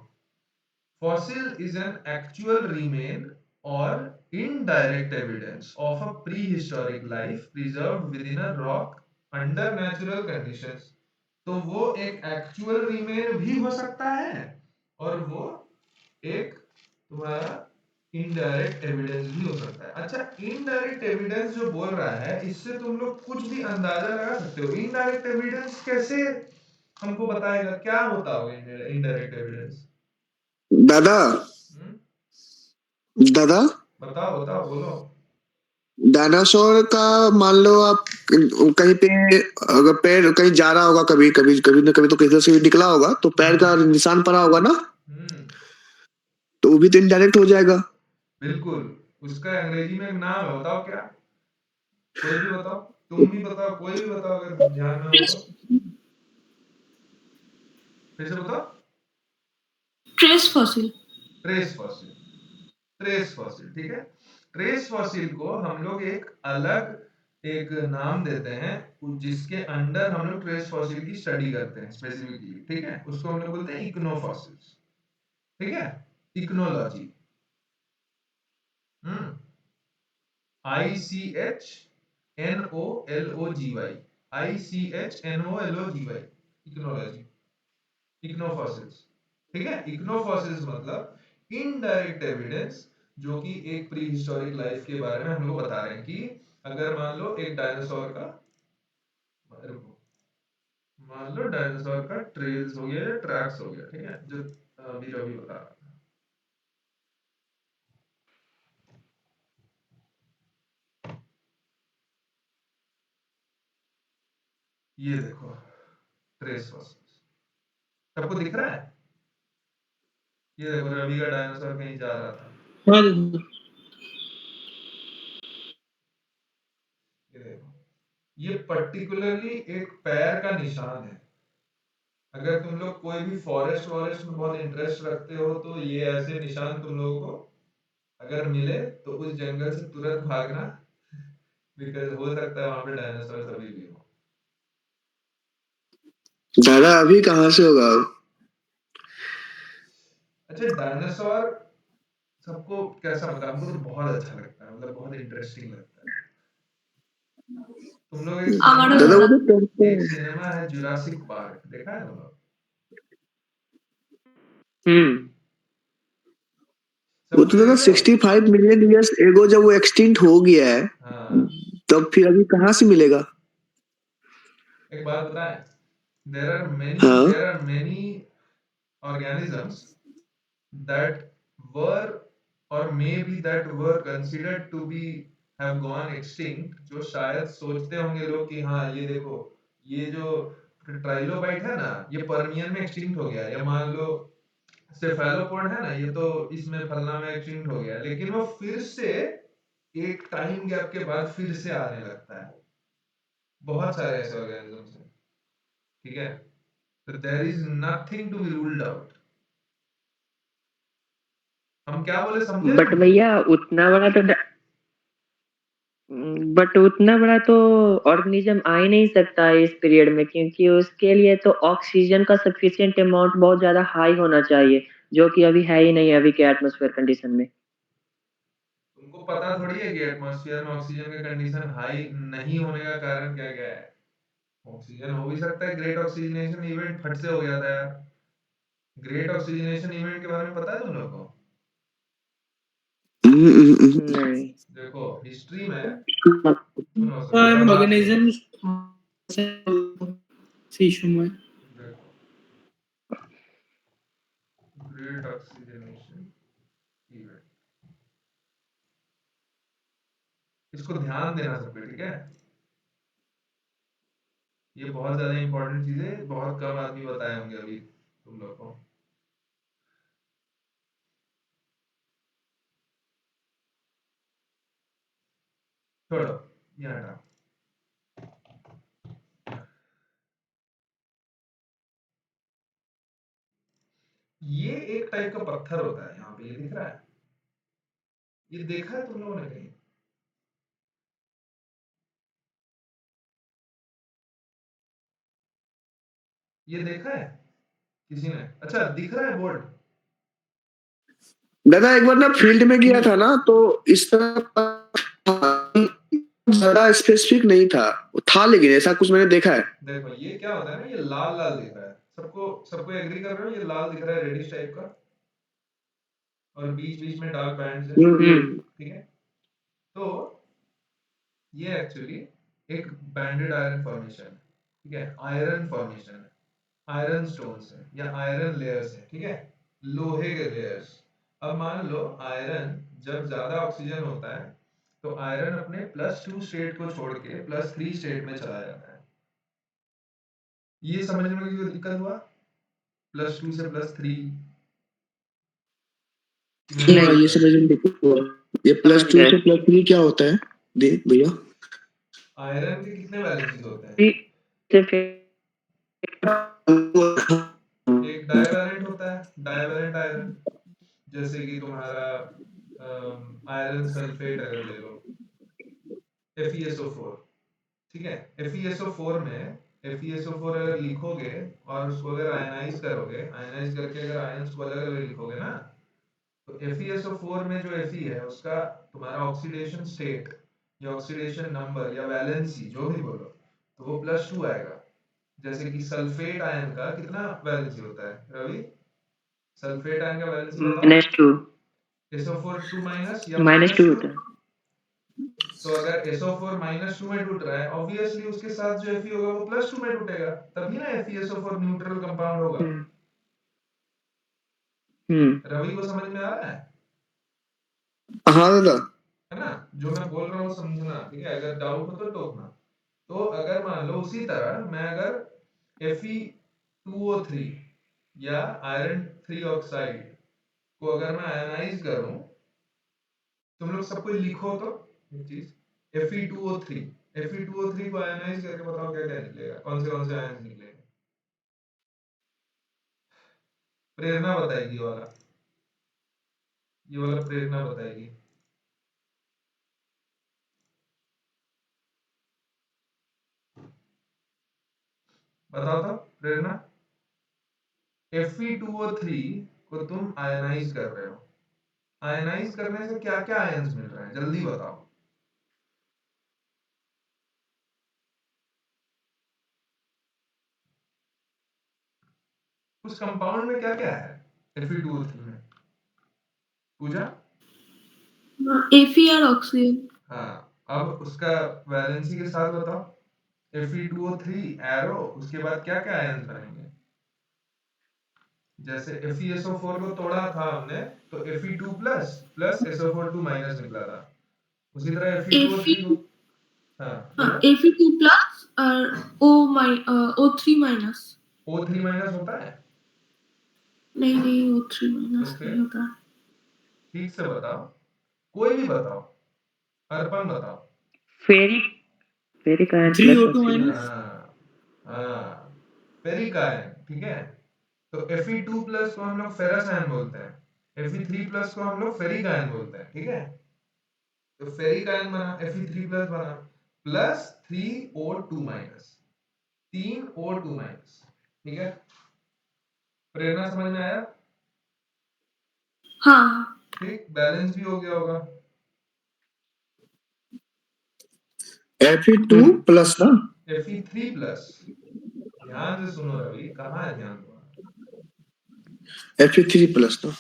fossil is an actual remain or indirect evidence of a prehistoric life preserved within a rock under natural conditions। तो वो एक एक्चुअल रिमेन भी हो सकता है और वो एक तुम्हारा इनडायरेक्ट एविडेंस भी हो सकता है। अच्छा, इनडायरेक्ट एविडेंस जो बोल रहा है, इससे तुम लोग कुछ भी अंदाजा लगा सकते हो। इनडायरेक्ट एविडेंस कैसे हमको बताएगा क्या होता होगा इनडायरेक्ट एविडेंस। दादा दादा बताओ बताओ बोलो। डायनासोर का मान लो आप कहीं पे अगर पैर कहीं जा रहा होगा, कभी कभी कभी ना कभी तो किसी से भी निकला होगा, तो पैर का निशान पड़ा होगा ना, तो वो भी तो इनडायरेक्ट हो जाएगा। बिल्कुल, उसका अंग्रेजी में एक नाम है, बताओ क्या? कोई भी बताओ, तुम भी बताओ, कोई भी बताओ अगर ध्यान में हो तो। फिर से बताओ। Trace fossil. Trace fossil, trace fossil, ठीक है। ट्रेस फॉसिल को हम लोग एक अलग एक नाम देते हैं, जिसके अंडर हम लोग ट्रेस फॉसिल की स्टडी करते हैं स्पेसिफिकली, ठीक है। उसको हम लोग बोलते हैं इक्नोफॉसिल्स, ठीक है, इक्नोलॉजी। ICHNOLOGY, ICHNOLOGY, इक्नोलॉजी, इक्नोफॉसिल्स, ठीक है। इक्नोफॉसिल्स मतलब इनडायरेक्ट एविडेंस, जो कि एक प्री हिस्टोरिक लाइफ के बारे में हम लोग बता रहे हैं कि अगर मान लो एक डायनासोर का, मान लो डायनासोर का ट्रेल्स हो गया या ट्रैक्स हो गया, ठीक है, जो अभी रवि बता रहा था। ये देखो ट्रेस फॉसिल्स, सबको दिख रहा है? ये देखो रवि का डायनासोर कहीं जा रहा था, हाँ ये देखो, ये पर्टिकुलरली एक पैर का निशान है। अगर तुम लोग कोई भी फॉरेस्ट वॉरेस्ट में बहुत इंटरेस्ट रखते हो तो ये ऐसे निशान तुम लोगों को अगर मिले तो उस जंगल से तुरंत भागना, बिकॉज हो सकता है वहां पे डायनासोर अभी भी हो। दादा अभी कहाँ से होगा? अच्छा, डायनासोर सबको कैसा, मतलब हमको तो बहुत अच्छा लगता है, मतलब बहुत इंटरेस्टिंग लगता है। तुम लोग दादा वो तो एक सिनेमा है जुरासिक पार्क, देखा है तुम लोग? वो तो सबको दादा देखे हो? 65 मिलियन ईयर्स एगो जब वो एक्सटिंक्ट हो गया है, हाँ, तब फिर अभी कहाँ से मिलेगा? एक बात बताएं, हाँ there are many organisms that were or maybe that were considered to be have gone extinct, जो शायद सोचते होंगे लोग कि हाँ ये देखो, ये जो ट्राइलोबाइट है ना, ये पर्मियन में एक्सटिंक्ट हो गया, या मान लो सेफेलोपोड है ना, ये तो इसमें फलना में एक्सटिंक्ट हो गया, लेकिन वो फिर से एक टाइम गैप के बाद फिर से आने लगता है। बहुत सारे ऐसे ऑर्गेनिजम्स हैं, ठीक है। तो there is nothing to be ruled out. हम क्या बोले समझे बट तुम? भैया उतना बड़ा तो ऑर्गेनिज्म आ ही नहीं सकता है इस पीरियड में, क्योंकि उसके लिए तो ऑक्सीजन का सफिशिएंट अमाउंट बहुत ज्यादा हाई होना चाहिए, जो कि अभी है ही नहीं अभी के एटमॉस्फेयर कंडीशन में। तुमको पता थोड़ी है कि एटमॉस्फेयर में ऑक्सीजन का कंडीशन हाई नहीं होने का कारण क्या क्या है? ऑक्सीजन हो भी सकता है, ग्रेट ऑक्सीजनेशन इवेंट फट से हो गया था यार। ग्रेट ऑक्सीजनेशन इवेंट के बारे में पता है तुम लोग को? नहीं। देखो हिस्ट्री में, सुनो सुनो मैं बात ऑर्गेनिजम्स से इशू में। देखो, ग्रेट ऑक्सीजनेशन इवेंट, इसको ध्यान देना सब पे, ठीक है। ये बहुत ज्यादा इंपॉर्टेंट चीज है, बहुत कम आदमी बताए होंगे अभी तुम लोग को। छोड़ो, ये हटाओ। ये एक टाइप का पत्थर होता है, यहाँ पे ये दिख रहा है, ये देखा है तुम लोगों ने कहीं? ये देखा है किसी ने? अच्छा दिख रहा है बोर्ड? दादा एक बार ना फील्ड में गया था ना, तो इस तरह ज्यादा स्पेसिफिक नहीं था, लेकिन ऐसा कुछ मैंने देखा है। देखो ये क्या होता है ना, ये लाल लाल दिख रहा है, सबको सबको एग्री कर रहे हो, ये लाल दिख रहा है रेडिश टाइप का, और बीच बीच में डार्क बैंड्स है, ठीक है। तो ये एक्चुअली एक बैंडेड आयरन फॉर्मेशन है, ठीक है, आयरन फॉर्मेशन है। आयरन स्टोन्स हैं या आयरन लेयर्स हैं, ठीक है, लोहे के लेयर्स। अब मान लो आयरन जब ज्यादा ऑक्सीजन होता है तो आयरन अपने +2 स्टेट को छोड़ के +3 स्टेट में चला जाता है। ये समझने में कोई दिक्कत हुआ? +2 से +3 हाँ, ये समझ में देखो, ये समझ +2 गए। से +3 क्या होता है? दे भैया। आयरन के कितने वैलेंसीज होते हैं? तो फिर एक डाइवैलेंट होता है, डाइवैलेंट आयरन, जैसे कि तुम्हारा आयरन सल्फेट अगर ले लो, FeSO4, ठीक है, FeSO4 में FeSO4 अगर लिखोगे और उसको अगर आयनाइज करोगे, आयनाइज करके अगर आयंस को अलग अलग लिखोगे ना, तो FeSO4 में जो Fe है उसका तुम्हारा ऑक्सीडेशन स्टेट या ऑक्सीडेशन नंबर या वैलेंसी जो भी बोलो, तो वो +2 आएगा। जैसे कि सल्फेट आयन का कितना वैलेंसी होता है रवि? सल्फेट आयन का वैलेंसी बताओ। -2 SO4 2 माइनस या -2 -2। होता है। तो अगर SO4 -2 में टूट रहा है, ऑब्वियसली उसके साथ जो Fe होगा वो +2 में टूटेगा, तभी ना FeSO4 न्यूट्रल कंपाउंड होगा। रवि को समझ में आ रहा है? हाँ दादा। है ना? जो मैं बोल रहा हूँ समझना, ठीक है, अगर डाउट हो तो टोकना। तो अगर मान लो उसी तरह मैं अगर Fe2O3 या आयरन 3 ऑक्साइड को अगर मैं आयनाइज करूं, तुम लोग सब कुछ लिखो तो एक चीज, Fe2O3 को आयनाइज करके बताओ क्या क्या निकलेगा, कौन से आयन निकलेंगे? प्रेरणा बताएगी ये वाला प्रेरणा बताएगी। बताओ तो प्रेरणा, Fe2O3 को तुम आयनाइज कर रहे हो, आयनाइज करने से क्या क्या आयन्स मिल रहे हैं, जल्दी बताओ। उस कंपाउंड में क्या क्या है Fe2O3 में? पूजा? Fe और ऑक्सीजन। हाँ, अब उसका वैलेंसी के साथ बताओ। Fe2O3 एरो, उसके बाद क्या क्या आयन्स बनेंगे? जैसे FeSO4 को तोड़ा था हमने तो Fe2 plus plus SO4 2 minus निकला था, उसी तरह Fe2O3 को, हाँ बोलो। Fe2 प्लस और O3 माइनस। O3 माइनस होता है? नहीं O3 माइनस तो नहीं फिर होता। ठीक से बताओ, कोई भी बताओ, अर्पण बताओ। Ferric ion 3O2 plus minus. हाँ हाँ, फेरिक आयन, ठीक है। तो Fe2 प्लस को हम लोग फेरस आयन बोलते हैं, Fe3 प्लस को हम लोग फेरिक आयन बोलते हैं, ठीक है। तो फेरिक आयन बना, Fe3 प्लस बना, plus 3O2 minus, 3O2 minus, ठीक है। प्रेरणा समझ में आया? हाँ। ठीक, बैलेंस भी हो गया होगा। Fe2 प्लस ना? Fe3 प्लस, ध्यान से सुनो रवि, कहाँ है ध्यान तुम्हारा? Fe3 प्लस ना,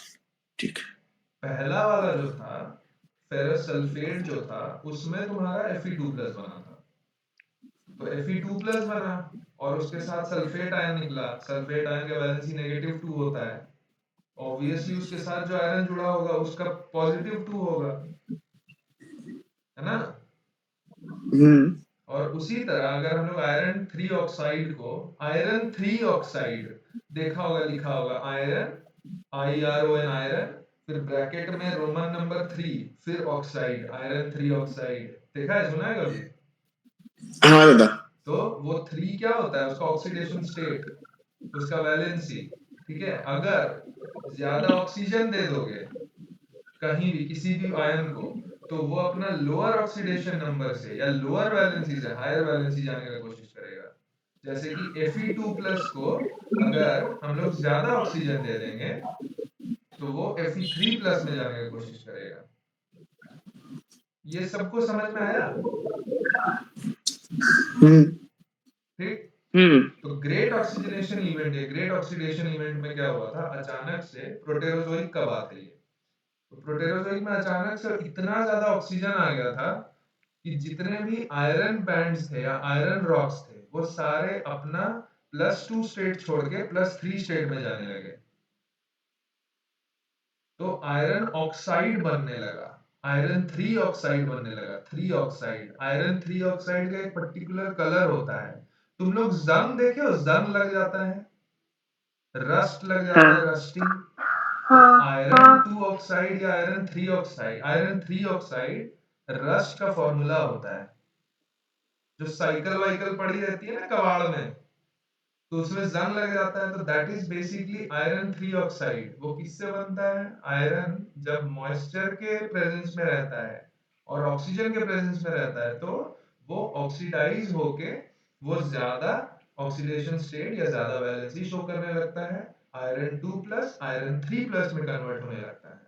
ठीक। पहला वाला जो था फेरस सल्फेट जो था उसमें तुम्हारा Fe2 प्लस बना था, तो Fe2 प्लस बना और उसके साथ सल्फेट आयन निकला। सल्फेट आयन का वैलेंसी -2 होता है, ऑब्वियसली उसके साथ जो आयरन जुड़ा होगा उसका +2 होगा, है ना। और उसी तरह अगर हम लोग आयरन 3 ऑक्साइड को, आयरन 3 ऑक्साइड देखा होगा, लिखा होगा आयरन, IRON आयरन, फिर ब्रैकेट में रोमन नंबर 3, फिर ऑक्साइड, आयरन 3 ऑक्साइड, देखा है, सुना है कभी? हाँ दादा। तो वो 3 क्या होता है, उसका ऑक्सीडेशन स्टेट, उसका वैलेंसी, ठीक है। अगर ज्यादा ऑक्सीजन दे दोगे कहीं भी किसी भी आयन को, तो वो अपना लोअर ऑक्सीडेशन नंबर से या लोअर वैलेंसी से हायर वैलेंसी जाने का कोशिश करेगा। जैसे कि Fe2 प्लस को अगर हम लोग ज्यादा ऑक्सीजन दे देंगे तो वो Fe3 प्लस में जाने की कोशिश करेगा। ये सबको समझ में आया? ठीक। तो ग्रेट ऑक्सीजनेशन इवेंट है, ग्रेट ऑक्सीडेशन इवेंट में क्या हुआ था, अचानक से प्रोटेरोजोइक कब आते हैं, तो प्रोटेरोजोइक में अचानक से इतना ज्यादा ऑक्सीजन आ गया था कि जितने भी आयरन बैंड्स थे या आयरन रॉक्स थे वो सारे अपना +2 स्टेट छोड़ के +3 स्टेट में जाने लगे, तो आयरन ऑक्साइड बनने लगा, आयरन 3 ऑक्साइड बनने लगा, 3 ऑक्साइड। आयरन 3 ऑक्साइड का एक पर्टिकुलर कलर होता है। तुम लोग जंग देखे हो? जंग लग जाता है, रस्ट लग जाता है, हाँ रस्टिंग। तो हाँ आयरन 2 ऑक्साइड या iron 3 oxide, iron 3 oxide rust का फॉर्मूला होता है। जो साइकिल वाइकल पड़ी रहती है ना कबाड़ में, तो उसमें जंग लग जाता है, तो that is basically iron 3 oxide. वो किससे बनता है? आयरन जब मॉइस्चर के प्रेजेंस में रहता है और ऑक्सीजन के प्रेजेंस में रहता है, तो वो ऑक्सीडाइज होके वो ज्यादा ऑक्सीडेशन स्टेट या ज्यादा वैलेंसी शो करने लगता है, आयरन 2 प्लस आयरन 3 प्लस में कन्वर्ट होने लगता है।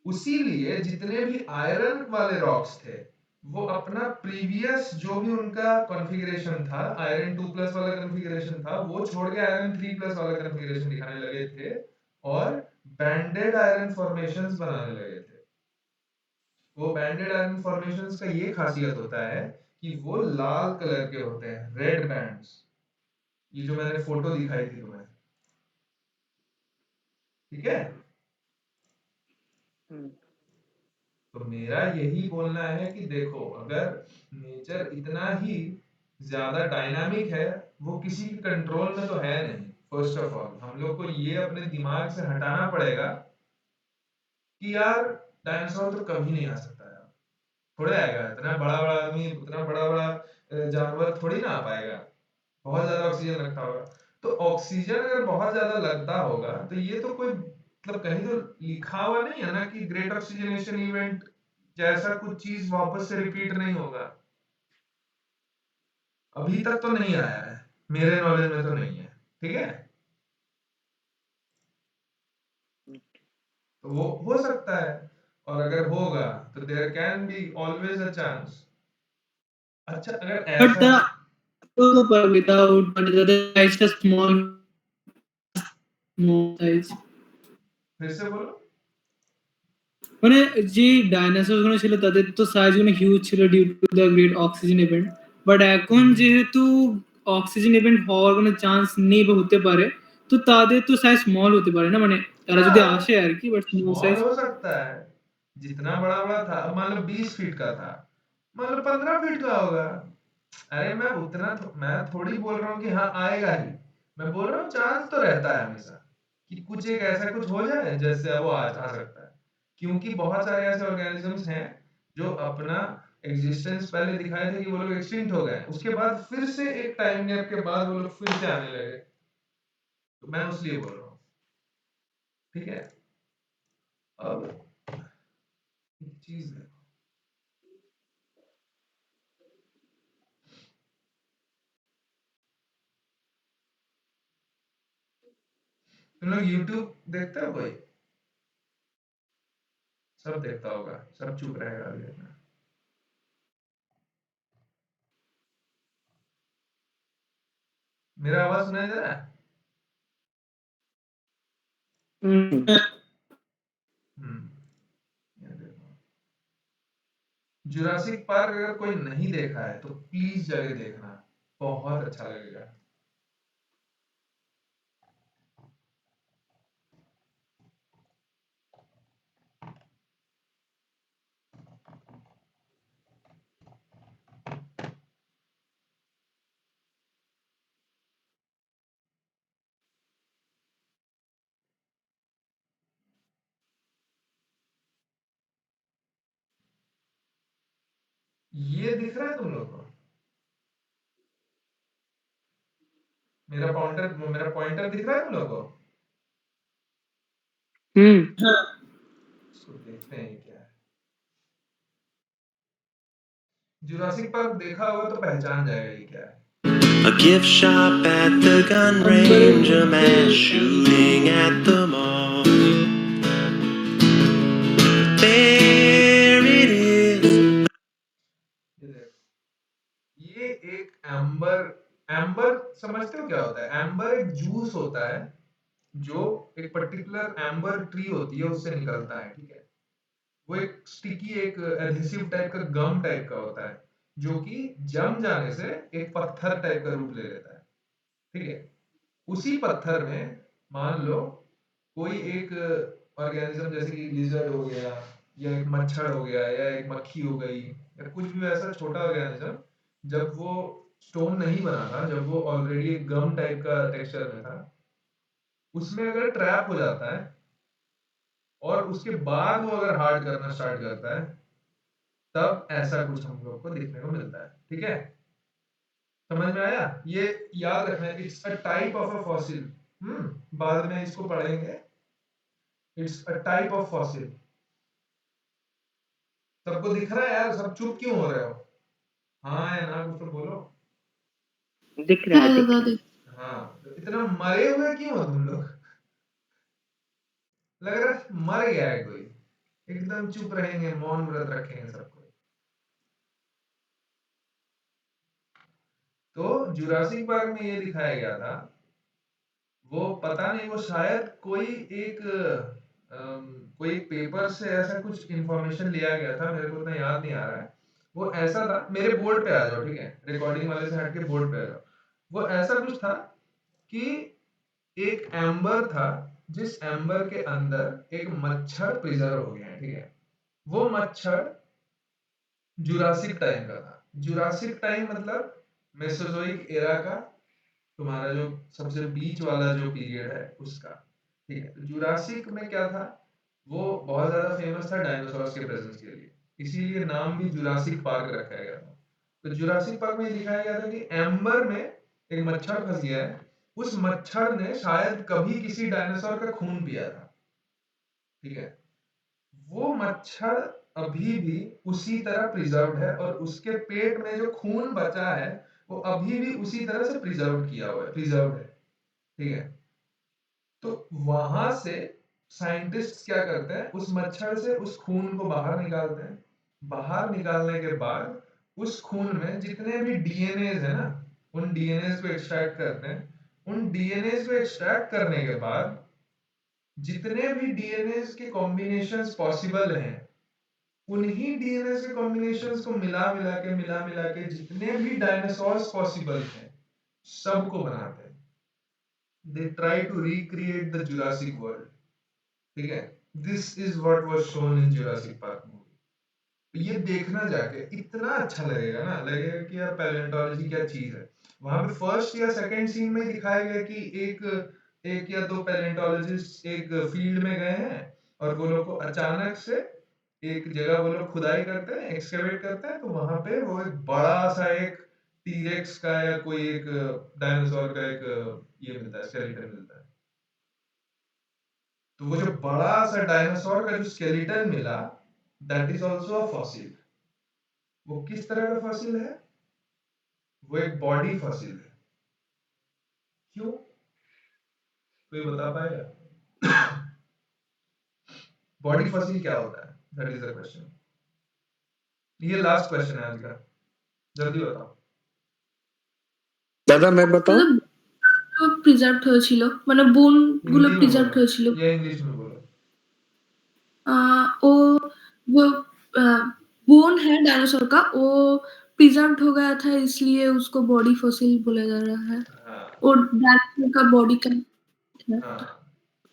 उसीलिए जितने भी आयरन वाले रॉक्स थे, वो अपना प्रीवियस जो भी उनका कॉन्फ़िगरेशन था, आयरन 2 प्लस वाला कॉन्फ़िगरेशन था, वो छोड़ के आयरन 3 प्लस वाला कॉन्फ़िगरेशन दिखाने लगे थे और बैंडेड आयरन फॉर्मेशंस बनाने लगे थे। वो बैंडेड आयरन फॉर्मेशंस का ये खासियत होता है कि वो लाल कलर के होते हैं, रेड बैंड्स। ये जो मैंने फोटो दिखाई थी तुम्हें, ठीक है? तो मेरा यही बोलना है कि देखो, अगर नेचर इतना ही ज्यादा डायनामिक है, वो किसी के कंट्रोल में तो है नहीं। फर्स्ट ऑफ ऑल हम लोग को ये अपने दिमाग से हटाना पड़ेगा कि यार डायनासोर तो कभी नहीं आ सकता यार, थोड़े आएगा, इतना बड़ा बड़ा आदमी, इतना बड़ा बड़ा जानवर थोड़ी ना आ पाएगा, बहुत ज्यादा ऑक्सीजन लगता होगा। तो ऑक्सीजन अगर बहुत ज्यादा लगता होगा, तो ये तो कोई मतलब कहीं तो लिखा हुआ नहीं है ना कि ग्रेट ऑक्सीजनेशन इवेंट जैसा कुछ चीज वापस से रिपीट नहीं होगा। अभी तक तो नहीं आया है, मेरे नॉलेज में तो नहीं है, ठीक है? तो वो हो सकता है, और अगर होगा तो there can be always a chance. अच्छा, अगर But ऐसा without but the size is small size. फिर से बोलो। মানে যে ডাইনোসর গুলো ছিল তাদের তো সাইজ গুলো হিউজ ছিল due to the great oxygen event, but এখন যেহেতু অক্সিজেন ইভেন্ট হওয়ার কোনো চান্স নেই বা হতে পারে, তো তাদের তো সাইজ স্মল হতে পারে না, মানে তারা যদি हाँ, আসে আর কি, বাট স্মল स्मॉल সাইज। हो सकता है। जितना बड़ा बड़ा था, मान लो 20 फीट का था, मान लो 15 फीट का होगा। अरे मैं उतना मैं थोड़ी बोल रहा हूँ कि हाँ आएगा ही, मैं बोल रहा हूँ चांस तो रहता है हमेशा कि कुछ एक ऐसा कुछ हो जाए जैसे वो आ सकता है। क्योंकि बहुत सारे ऐसे ऑर्गेनिजम्स हैं जो अपना एग्जिस्टेंस पहले दिखाए थे कि वो लोग एक्सटिंक्ट हो गए, उसके बाद फिर से एक टाइम गैप के बाद वो लोग फिर से आने लगे। तो मैं उसलिए बोल रहा हूँ, ठीक है? अब एक चीज है, तुम लोग यूट्यूब देखते हो कोई? सब देखता होगा, सब चुप रहेगा अभी देखना। मेरा आवाज सुनाई दे रहा है? हम्म, ये देखो, जुरासिक पार्क अगर कोई नहीं देखा है तो प्लीज जाके देखना, बहुत अच्छा लगेगा। ये दिख रहा है तुम लोग को? मेरा पॉइंटर दिख रहा है तुम लोग को? इसको देखते हैं ये क्या है। जुरासिक पार्क देखा होगा तो पहचान जाएगा ये क्या है। A gift shop at the gun range, a mass shooting at the mall. There it is. ये एक एम्बर, एम्बर समझते हो क्या होता है? एम्बर एक जूस होता है जो एक पर्टिकुलर एम्बर ट्री होती है उससे निकलता है, ठीक है? वो एक स्टिकी, एक एडहेसिव टाइप का गम टाइप का होता है, जो कि जम जाने से एक पत्थर टाइप का रूप ले लेता है। ठीक है? उसी पत्थर में मान लो कोई एक ऑर्गेनिज्म जैसे कि लिजर्ड हो गया या एक मच्छर हो गया या एक मक्खी हो गई या कुछ भी ऐसा छोटा ऑर्गेनिज्म, जब वो स्टोन नहीं बना था, जब वो ऑलरेडी एक गम टाइप का टेक्सचर में था, उसमें अगर ट्रैप हो जाता है और उसके बाद वो अगर हार्ड करना स्टार्ट करता है, तब ऐसा कुछ हम लोग को देखने को मिलता है। ठीक है? समझ में आया? ये याद रखना है, it's a type of a fossil. बाद में इसको पढ़ेंगे। It's a type of fossil. सबको दिख रहा है यार? सब चुप क्यों हो रहे हो? हाँ या ना, कुछ तो बोलो। दिख रहा है है, दिख दादा रहा है। देख हाँ, तो इतना मरे हुए क्यों हो तुम लोग? लग रहा है मर गया है कोई। एकदम चुप रहेंगे, मौन व्रत रखेंगे सबको। तो जुरासिक पार्क में ये दिखाया गया था, वो पता नहीं, वो शायद कोई एक कोई एक पेपर से ऐसा कुछ इंफॉर्मेशन लिया गया था, मेरे को उतना याद नहीं आ रहा है। वो ऐसा था, मेरे बोर्ड पे आ जाओ, ठीक है? रिकॉर्डिंग वाले से हट के बोर्ड पे आ जाओ। वो ऐसा कुछ था कि एक एम्बर था, जिस एम्बर के अंदर एक मच्छर प्रिजर्व हो गया है, ठीक है? वो मच्छर जुरासिक टाइम का था। जुरासिक टाइम मतलब मेसोजोइक एरा का, तुम्हारा जो सबसे बीच वाला जो पीरियड है उसका। ठीक है? तो जुरासिक में क्या था, वो बहुत ज्यादा फेमस था डायनासोर्स के प्रेजेंस के लिए, इसीलिए नाम भी जुरासिक पार्क रखा गया था। तो जुरासिक पार्क में दिखाया गया था कि एम्बर में एक मच्छर फंस गया है, उस मच्छर ने शायद कभी किसी डायनासोर का खून पिया था। ठीक है? वो मच्छर अभी भी उसी तरह प्रिजर्व्ड है और उसके पेट में जो खून बचा है वो अभी भी उसी तरह से प्रिजर्व्ड है। ठीक है? तो वहां से साइंटिस्ट क्या करते हैं, उस मच्छर से उस खून को बाहर निकालते हैं। बाहर निकालने के बाद उस खून में जितने भी डीएनएज है ना, उन डीएनएज को एक्सट्रैक्ट करते हैं। उन डीएनएज को एक्सट्रैक्ट करने के बाद जितने भी डीएनएज के कॉम्बिनेशंस पॉसिबल हैं, उन्हीं डीएनएस के कॉम्बिनेशंस को मिला मिला के जितने भी डायनासोर्स पॉसिबल हैं, सबको बनाते हैं। They try to recreate the Jurassic world. ठीक है? This is what was shown in Jurassic Park movie. ये देखना जाके इतना अच्छा लगेगा ना, लगेगा कि यार पैलेंटोलॉजी क्या चीज है। वहां पे फर्स्ट या सेकंड सीन में दिखाया गया कि एक एक या दो पैलेंटोलॉजिस्ट एक फील्ड में गए हैं और वो लोग को अचानक से एक जगह वो लोग खुदाई करते हैं, एक्सकेवेट करते हैं, तो वहां पे वो एक बड़ा सा एक टीरेक्स का या कोई एक डायनासोर का एक ये मिलता है, स्केलेटन मिलता है। तो वो जो बड़ा सा डायनासोर का जो स्केलेटन मिला, that is also a fossil. वो किस तरह का फॉसिल है? वो एक बॉडी फॉसिल है। क्यों? कोई बता पाएगा? बॉडी फॉसिल क्या होता है? That is the question. ये लास्ट क्वेश्चन है आज का, जल्दी बताओ। दादा मैं बताऊं? मतलब প্রিজার্ভ হয়েছিল, মানে বোন গুলো हिंदी में প্রিজার্ভ बोलो হয়েছিল। या इंग्लिश में बोलो। वो वो बोन है डायनासोर का, वो प्रिजर्व्ड हो गया था, इसलिए उसको बॉडी फॉसिल बोला जा रहा है। हाँ और डायनासोर का बॉडी का है। हाँ।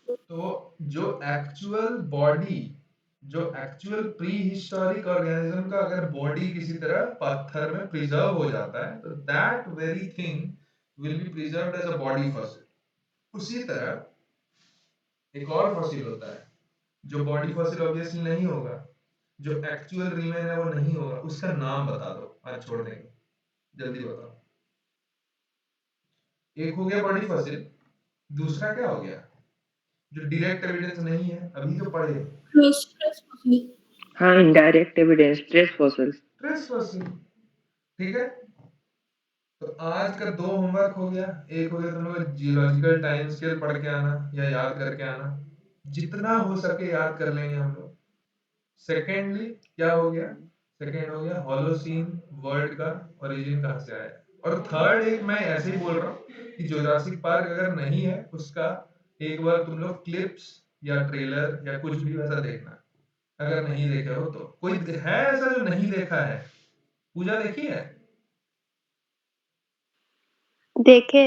तो जो एक्चुअल बॉडी, जो एक्चुअल प्री हिस्टोरिक ऑर्गेनिज्म का अगर बॉडी किसी तरह पत्थर में प्रिजर्व हो जाता है, तो that very thing will be preserved as a body fossil. उसी तरह एक और फॉसिल होता है, जो बॉडी फॉसिल ऑब्वियसली नहीं होगा, जो एक्चुअल रिमेन है वो नहीं होगा। उसका नाम बता दो, आज छोड़ देंगे, जल्दी बताओ। एक हो गया बॉडी फॉसिल, दूसरा क्या हो गया जो डायरेक्ट एविडेंस नहीं है, अभी जो पढ़े? Trace fossil. हाँ, indirect evidence, trace fossils. Trace fossil. ठीक है? तो आज का 2 होमवर्क हो गया। एक हो गया तुम लोग जियोलॉजिकल टाइम स्केल पढ़ के आना या याद करके आना, जितना हो सके याद कर लेंगे हम लोग। सेकेंडली क्या हो गया? सेकेंड हो गया होलोसीन वर्ड का ओरिजिन कहाँ से आया। और थर्ड एक मैं ऐसे ही बोल रहा हूँ कि जुरासिक पार्क अगर नहीं है उसका एक बार तुम लोग क्लिप्स या ट्रेलर या कुछ भी वैसा देखना, अगर नहीं देखे हो तो। कोई है ऐसा जो नहीं देखा है? पूजा देखी है? देखे।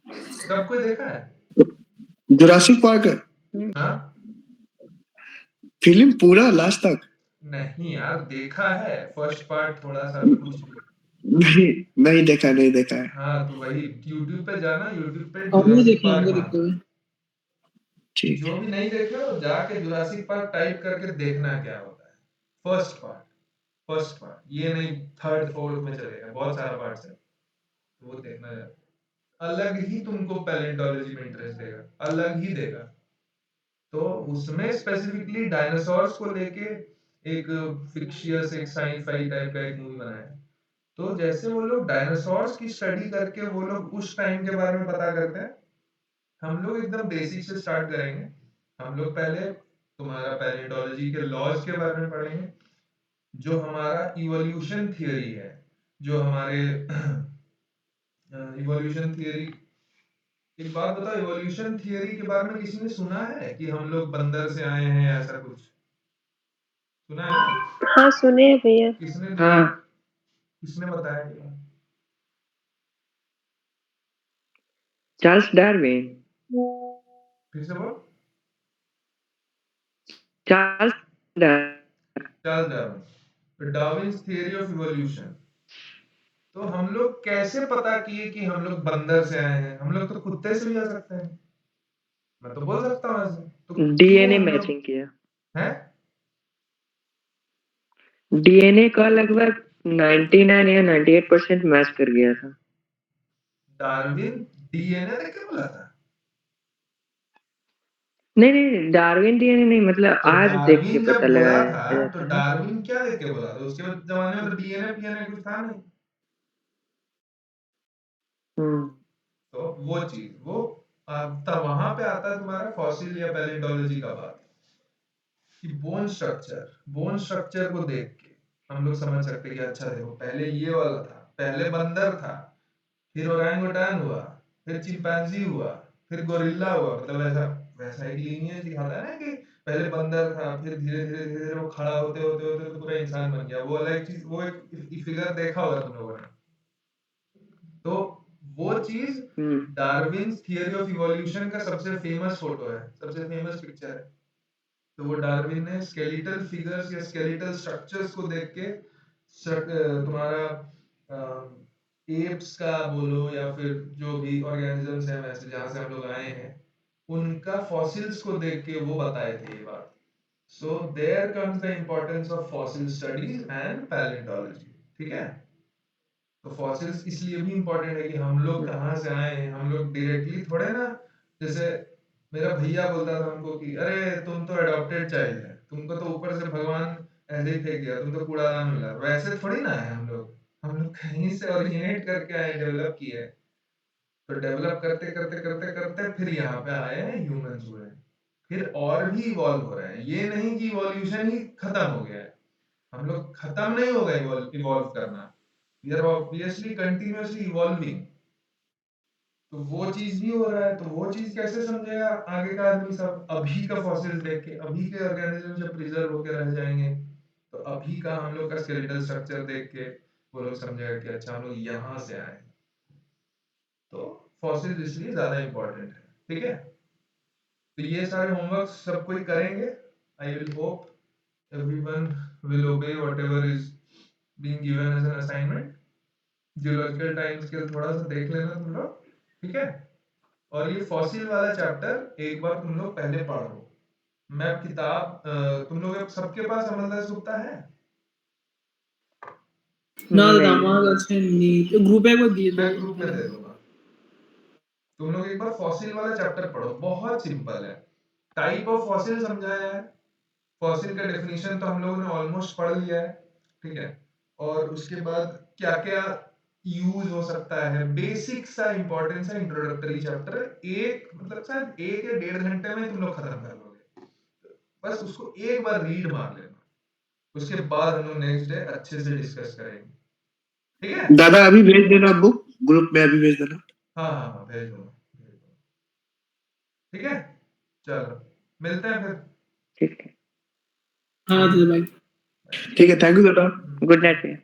सब कोई देखा है? जुरासिक पार्क है हाँ? फिल्म पूरा लास्ट तक नहीं यार, देखा है फर्स्ट पार्ट थोड़ा सा कुछ भी। नहीं नहीं देखा है हाँ, तो वही यूट्यूब पे जाना, यूट्यूब पे हमने जुरासिक देखे पार्क हमने मारना। देखे हुए। ठीक जो भी नहीं देखे हो जाके जुरासिक पार्क टाइप करके देखना क्या होता है। फर्स्ट पार्ट ये नहीं थर्ड फोर्थ में चलेगा, बहुत सारा पार्ट है, तो वो देखना अलग ही तुमको पैलेंटोलॉजी में इंटरेस्ट देगा, अलग ही देगा। तो उसमें स्पेसिफिकली डायनासोर्स को लेके एक फिक्शियस एक साइंस-फाई टाइप का एक मूवी बनाया है। तो जैसे वो लोग डायनासोर्स की स्टडी करके वो लोग उस टाइम के बारे में पता करते हैं, हम लोग एकदम बेसिक से स्टार्ट करेंगे। हम लोग पहले तुम्हारा पैलेंटोलॉजी के लॉज के बारे में पढ़ेंगे, जो हमारा इवोल्यूशन थियरी है, जो हमारे इवोल्यूशन थियरी। एक बात बताओ, इवोल्यूशन थियरी के बारे में किसी ने सुना है कि हम लोग बंदर से आए हैं, ऐसा कुछ सुना है ना? हाँ सुने हैं भैया। किसने हाँ किसने बताया ये बात? Charles Darwin. फिर से बोल। Charles Darwin. Charles Darwin, Darwin's theory of evolution. तो हम लोग कैसे पता किए कि हम लोग बंदर से आए हैं? हम लोग तो कुत्ते से भी आ सकते हैं, मैं तो बोल सकता हूँ ऐसे। तो क्यों डीएनए हम लोग मैचिंग किया। हैं? डीएनए का लगभग 99 या 98% मैच कर गया था। डार्विन डीएनए देख के बोला था? नहीं डार्विन डीएनए नहीं, मतलब तो आज देख के डार्विन पता जब बोला लगाया था तो जाता है। डार्विन क्या देख के बोला था? उसके जमाने में तो डीएनए पीएनए कुछ था नहीं। हम्म। तो वो चीज वो तब वहां पे आता है तुम्हारा फॉसिल या पैलेंटोलॉजी का बात, कि बोन स्ट्रक्चर को देख के हम लोग समझ सकते हैं कि अच्छा देखो पहले ये वाला था, पहले बंदर था, फिर ओरंगुटान हुआ, फिर चिंपैंजी हुआ, फिर गोरिल्ला हुआ। मतलब ऐसा वैसा एक लीनियज दिखाता है ना कि पहले बंदर था, फिर धीरे धीरे वो खड़ा होते होते होते तो पूरा इंसान बन गया। वो अलग चीज, वो एक फिगर देखा होगा तुम लोगों ने। तो वो चीज डार्विन थियरी ऑफ इवोल्यूशन का सबसे फेमस फोटो है, सबसे फेमस पिक्चर है। तो वो डार्विन ने स्केलेटल फिगर्स या स्केलेटल स्ट्रक्चर्स को देख के तुम्हारा एप्स का बोलो या फिर जो भी ऑर्गेनिजम्स हैं वैसे जहां से हम लोग आए हैं, उनका फॉसिल्स को देख के वो बताए थे ये बात। So there comes the importance of fossil studies and palaeontology. ठीक है? तो फॉसिल्स इसलिए भी इम्पोर्टेंट है कि हम लोग कहाँ से आए हैं। हम लोग डायरेक्टली थोड़े ना, जैसे मेरा भैया बोलता था हमको कि अरे तुम तो अडॉप्टेड चाइल्ड है, तुमको तो ऊपर से भगवान ऐसे ही फेंक दिया, तुम तो कूड़ादान मिला। वैसे थोड़ी ना है हम लोग कहीं से ओरिजिनेट करके आए, डेवलप किए हैं। तो डेवलप करते करते करते करते फिर यहाँ पे आए हैं, ह्यूमंस हुए हैं, फिर और भी इवॉल्व हो रहे हैं। ये नहीं कि इवोल्यूशन ही खत्म हो गया है, हम लोग खत्म नहीं होगा इवॉल्व करना। We are obviously continuously evolving. तो वो चीज भी हो रहा है। तो वो चीज कैसे समझेगा आगे का आदमी? सब अभी का फॉसिल देख के, अभी के ऑर्गेनिज्म जब प्रिजर्व होकर रह जाएंगे, तो अभी का हम लोग का स्केलेटल स्ट्रक्चर देख के वो लोग समझेगा कि अच्छा हम लोग यहाँ से आए। तो फॉसिल इसलिए ज्यादा इंपॉर्टेंट है। ठीक है? तो ये सारे होमवर्क सब कोई करेंगे। I will hope everyone will obey whatever is being given as an assignment. Geological time scale थोड़ा सा देख लेना तुम लोग। ठीक है? और ये फॉसिल वाला चैप्टर एक बार तुम लोग पहले पढ़ो। मैं किताब तुम लोग सबके पास अमरदास गुप्ता है? ना नहीं। दामाद अच्छे नहीं, ग्रुप है को दिए मैं दो। ग्रुप में दे दूंगा। तुम लोग एक बार फॉसिल वाला चैप्टर पढ़ो, बहुत सिंपल है। टाइप ऑफ फॉसिल समझाया है, फॉसिल का डेफिनेशन तो हम लोगों ने ऑलमोस्ट पढ़ लिया है। ठीक है? और उसके बाद क्या क्या यूज हो सकता है, बेसिक सा इंपॉर्टेंट सा इंट्रोडक्टरी चैप्टर। एक मतलब शायद 1 या 1.5 घंटे में तुम लोग खत्म कर लोगे। बस उसको एक बार रीड मार लेना, उसके बाद हम लोग नेक्स्ट डे अच्छे से डिस्कस करेंगे। ठीक है? दादा अभी भेज देना बुक ग्रुप में, अभी भेज देना। हाँ भेज दूंगा। ठीक है? चलो मिलते हैं फिर। ठीक है। हाँ दादा भाई। ठीक है, थैंक यू दादा। गुड नाइट भैया।